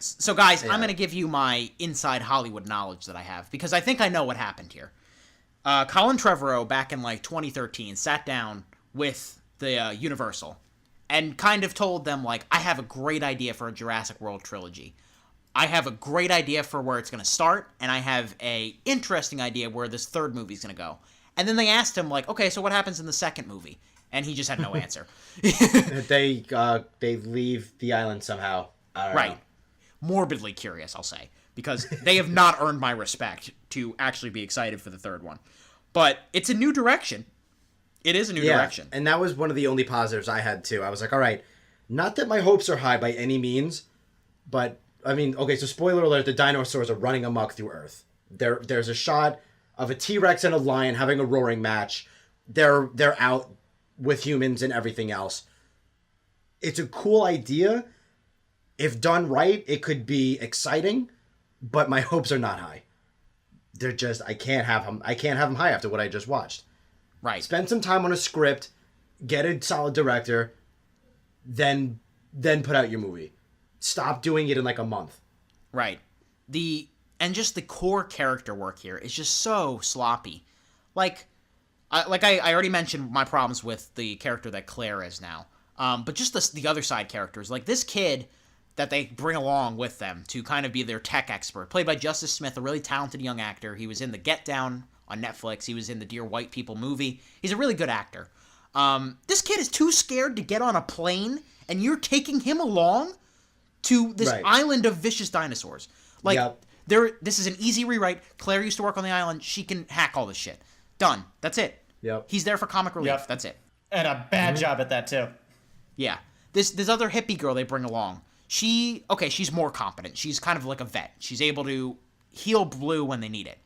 So, guys, I'm going to give you my inside Hollywood knowledge that I have, because I think I know what happened here. Colin Trevorrow, back in, like, 2013, sat down with the Universal and kind of told them, like, I have a great idea for a Jurassic World trilogy. I have a great idea for where it's going to start, and I have a interesting idea where this 3rd movie's going to go. And then they asked him, like, okay, so what happens in the 2nd movie? And he just had no answer. They leave the island somehow. Right. Morbidly curious, I'll say. Because they have not earned my respect to actually be excited for the 3rd one. But it's a new direction. It is a new direction. And that was one of the only positives I had, too. I was like, all right, not that my hopes are high by any means, but, I mean, okay, so spoiler alert, the dinosaurs are running amok through Earth. There's a shot of a T-Rex and a lion having a roaring match. They're out with humans and everything else. It's a cool idea. If done right, it could be exciting, but my hopes are not high. They're just, I can't have them high after what I just watched. Right. Spend some time on a script, get a solid director, then put out your movie. Stop doing it in like a month. Right. And just the core character work here is just so sloppy. Like I already mentioned my problems with the character that Claire is now. But just the other side characters. Like this kid that they bring along with them to kind of be their tech expert. Played by Justice Smith, a really talented young actor. He was in The Get Down on Netflix. He was in the Dear White People movie. He's a really good actor. This kid is too scared to get on a plane, and you're taking him along to this island of vicious dinosaurs. Like, this is an easy rewrite. Claire used to work on the island. She can hack all this shit. Done. That's it. Yep. He's there for comic relief. Yep. That's it. And a bad job at that, too. Yeah. This other hippie girl they bring along, she's more competent. She's kind of like a vet. She's able to heal Blue when they need it.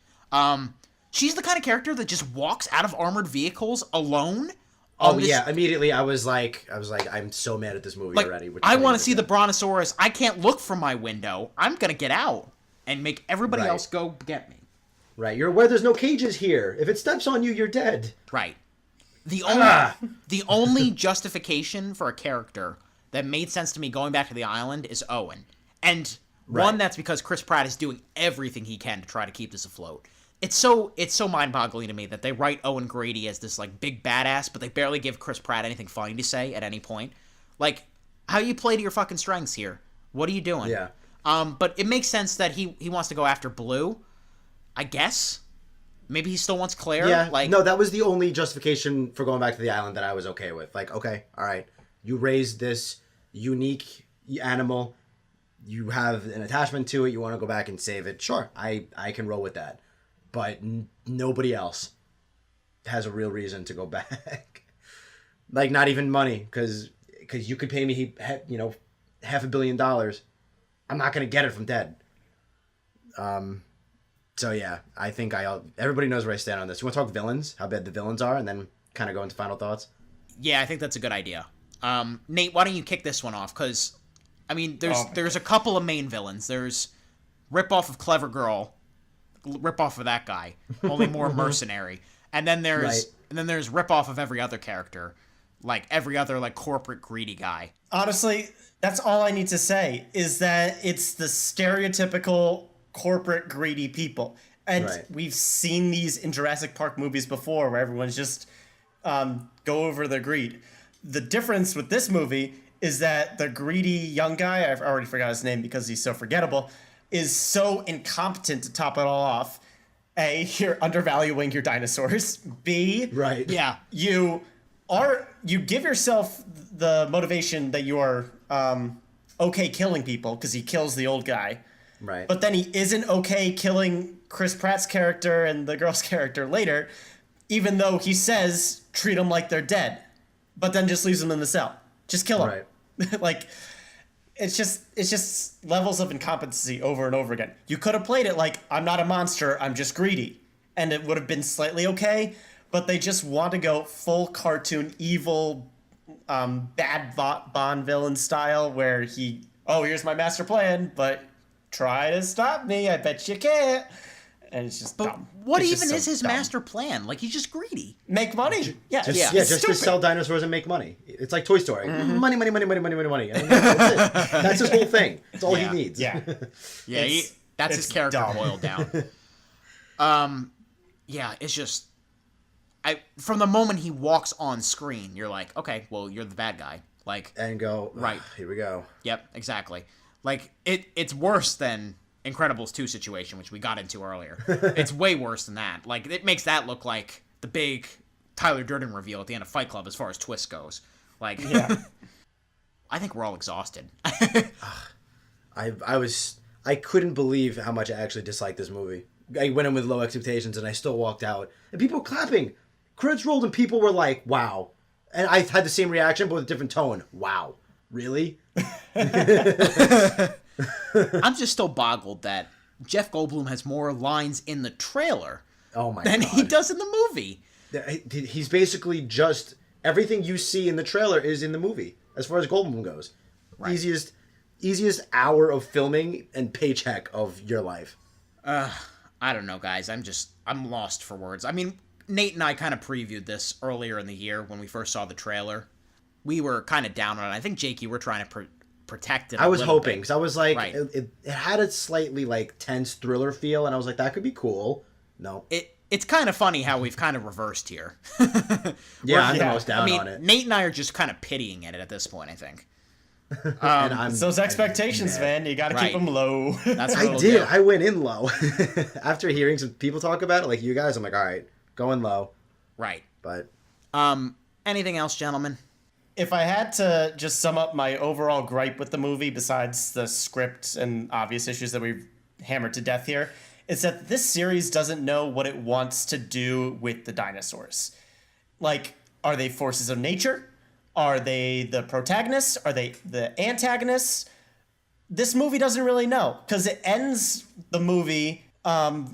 She's the kind of character that just walks out of armored vehicles alone. Immediately I was like, I'm so mad at this movie already. I want to see the Brontosaurus. I can't look from my window. I'm gonna get out and make everybody else go get me. Right, you're aware there's no cages here. If it steps on you, you're dead. Right. The only justification for a character that made sense to me going back to the island is Owen. And one, that's because Chris Pratt is doing everything he can to try to keep this afloat. It's so mind-boggling to me that they write Owen Grady as this like big badass, but they barely give Chris Pratt anything funny to say at any point. Like, how you play to your fucking strengths here? What are you doing? Yeah. But it makes sense that he wants to go after Blue, I guess. Maybe he still wants Claire. Yeah. Like, no, that was the only justification for going back to the island that I was okay with. Like, okay, all right, you raised this unique animal, you have an attachment to it, you want to go back and save it. Sure, I can roll with that. But nobody else has a real reason to go back. Like, not even money, because you could pay me, $500 million. I'm not gonna get it from Ted. So yeah, I think everybody knows where I stand on this. You want to talk villains? How bad the villains are, and then kind of go into final thoughts. Yeah, I think that's a good idea. Nate, why don't you kick this one off? Because, I mean, there's a couple of main villains. There's ripoff of Clever Girl, ripoff of that guy, only more mercenary, and then there's ripoff of every other character, like every other like corporate greedy guy. Honestly, that's all I need to say is that it's the stereotypical corporate greedy people, and we've seen these in Jurassic Park movies before, where everyone's just go over their greed. The difference with this movie is that the greedy young guy, I've already forgot his name because he's so forgettable, is so incompetent to top it all off. A, you're undervaluing your dinosaurs. B, you give yourself the motivation that you are okay killing people because he kills the old guy. Right. But then he isn't okay killing Chris Pratt's character and the girl's character later, even though he says treat them like they're dead, but then just leaves them in the cell. Just kill them. Right. Like, it's just levels of incompetency over and over again. You could have played it like, I'm not a monster, I'm just greedy, and it would have been slightly okay, but they just want to go full cartoon, evil, bad Bond villain style, where here's my master plan, but try to stop me, I bet you can't. And it's just dumb. What even is his master plan? Like, he's just greedy. Make money. Just to sell dinosaurs and make money. It's like Toy Story. Money. I mean, that's his whole thing. That's all he needs. Yeah. That's his character boiled down. It's just, from the moment he walks on screen, you're like, okay, well, you're the bad guy. Like, and go, right. Here we go. Yep, exactly. Like, it's worse than Incredibles 2 situation, which we got into earlier. It's way worse than that. Like, it makes that look like the big Tyler Durden reveal at the end of Fight Club as far as twist goes. Like, I think we're all exhausted. I couldn't believe how much I actually disliked this movie. I went in with low expectations and I still walked out. And people were clapping. Credits rolled and people were like, wow. And I had the same reaction, but with a different tone. Wow. Really? I'm just still boggled that Jeff Goldblum has more lines in the trailer than he does in the movie. He's basically just everything you see in the trailer is in the movie as far as Goldblum goes. Right. Easiest hour of filming and paycheck of your life. I don't know, guys. I'm lost for words. I mean, Nate and I kind of previewed this earlier in the year when we first saw the trailer. We were kind of down on it. I think, Jake, you were trying to protect it. I was hoping, because I was like, it had a slightly like tense thriller feel, and I was like, that could be cool. No, it's kind of funny how we've kind of reversed here. I'm the most down on it. Nate and I are just kind of pitying it at this point, I think. It's those expectations, man. You got to keep them low. That's what I did. I went in low after hearing some people talk about it, like you guys. I'm like, all right, going low. Right. But Anything else, gentlemen? If I had to just sum up my overall gripe with the movie, besides the script and obvious issues that we've hammered to death here, is that this series doesn't know what it wants to do with the dinosaurs. Like, are they forces of nature? Are they the protagonists? Are they the antagonists? This movie doesn't really know, because it ends the movie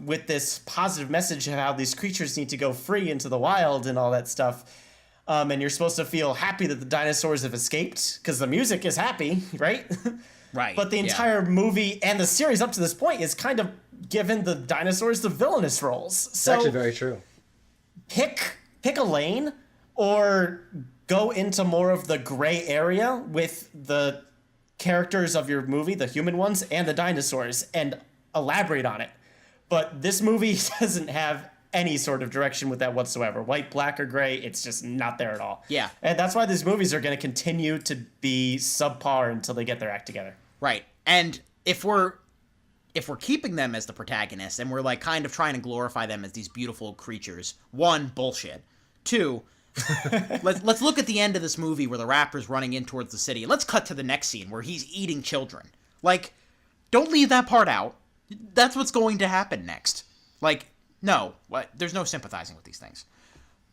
with this positive message of how these creatures need to go free into the wild and all that stuff. And you're supposed to feel happy that the dinosaurs have escaped, because the music is happy, right? Right. But the entire movie and the series up to this point is kind of given the dinosaurs the villainous roles. So It's actually very true. Pick a lane, or go into more of the gray area with the characters of your movie, the human ones, and the dinosaurs, and elaborate on it. But this movie doesn't have any sort of direction with that whatsoever. White, black, or gray, it's just not there at all. Yeah. And that's why these movies are going to continue to be subpar until they get their act together. Right. And if we're keeping them as the protagonists and we're like kind of trying to glorify them as these beautiful creatures, one, bullshit. Two, let's look at the end of this movie where the raptor's running in towards the city. Let's cut to the next scene where he's eating children. Like, don't leave that part out. That's what's going to happen next. Like, no, there's no sympathizing with these things,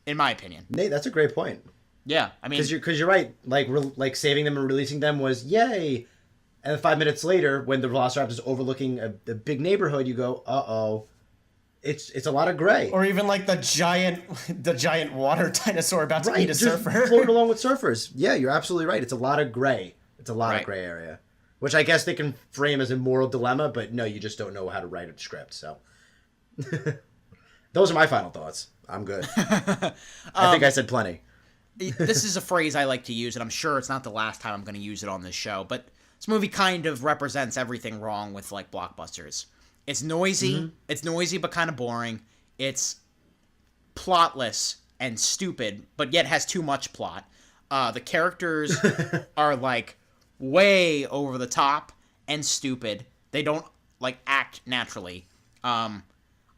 in my opinion. Nate, that's a great point. Yeah, I mean, because you're right. Like saving them and releasing them was yay, and then 5 minutes later, when the Velociraptor is overlooking a big neighborhood, you go, uh-oh, it's a lot of gray. Or even like the giant water dinosaur about to eat a surfer, floating along with surfers. Yeah, you're absolutely right. It's a lot of gray. It's a lot of gray area, which I guess they can frame as a moral dilemma, but no, you just don't know how to write a script. So. Those are my final thoughts. I'm good. I think I said plenty. This is a phrase I like to use, and I'm sure it's not the last time I'm going to use it on this show, but this movie kind of represents everything wrong with, like, blockbusters. It's noisy. Mm-hmm. It's noisy but kind of boring. It's plotless and stupid, but yet has too much plot. The characters are, like, way over the top and stupid. They don't, like, act naturally.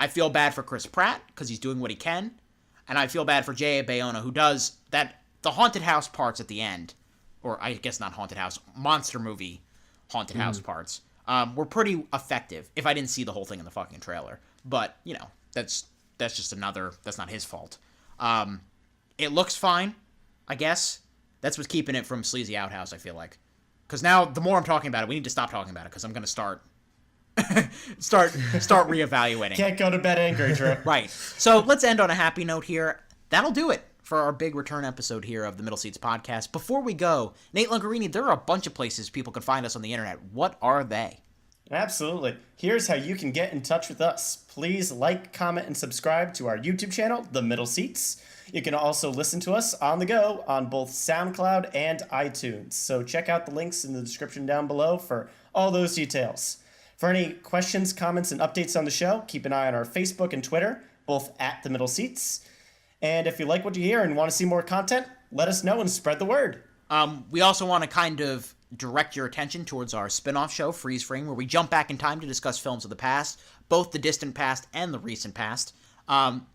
I feel bad for Chris Pratt because he's doing what he can, and I feel bad for J.A. Bayona, who does that. The haunted house parts at the end, or I guess not haunted house, monster movie haunted house parts, were pretty effective. If I didn't see the whole thing in the fucking trailer, but you know that's just another. That's not his fault. It looks fine, I guess. That's what's keeping it from sleazy outhouse. I feel like, because now the more I'm talking about it, we need to stop talking about it because I'm gonna start reevaluating. Can't go to bed angry, Drew. Right. So let's end on a happy note here. That'll do it for our big return episode here of the Middle Seats podcast. Before we go, Nate Lungarini, there are a bunch of places people can find us on the internet. What are they? Absolutely. Here's how you can get in touch with us. Please like, comment, and subscribe to our YouTube channel, The Middle Seats. You can also listen to us on the go on both SoundCloud and iTunes. So check out the links in the description down below for all those details. For any questions, comments, and updates on the show, keep an eye on our Facebook and Twitter, both at The Middle Seats. And if you like what you hear and want to see more content, let us know and spread the word. We also want to kind of direct your attention towards our spin-off show, Freeze Frame, where we jump back in time to discuss films of the past, both the distant past and the recent past.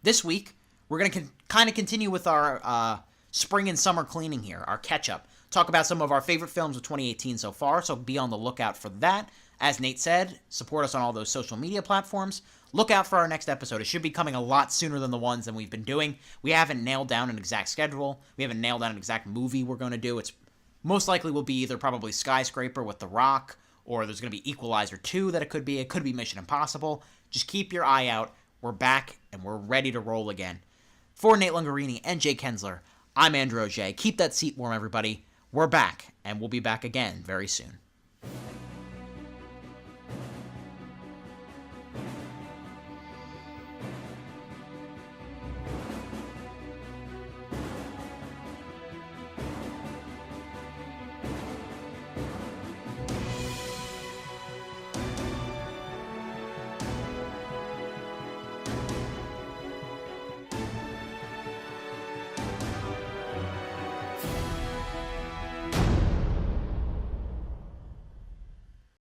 This week, we're going to kind of continue with our spring and summer cleaning here, our catch-up. Talk about some of our favorite films of 2018 so far, so be on the lookout for that. As Nate said, support us on all those social media platforms. Look out for our next episode. It should be coming a lot sooner than the ones that we've been doing. We haven't nailed down an exact schedule. We haven't nailed down an exact movie we're going to do. It's most likely will be either probably Skyscraper with The Rock, or there's going to be Equalizer 2 that it could be. It could be Mission Impossible. Just keep your eye out. We're back, and we're ready to roll again. For Nate Lungarini and Jake Hensler, I'm Andrew O'Jay. Keep that seat warm, everybody. We're back, and we'll be back again very soon.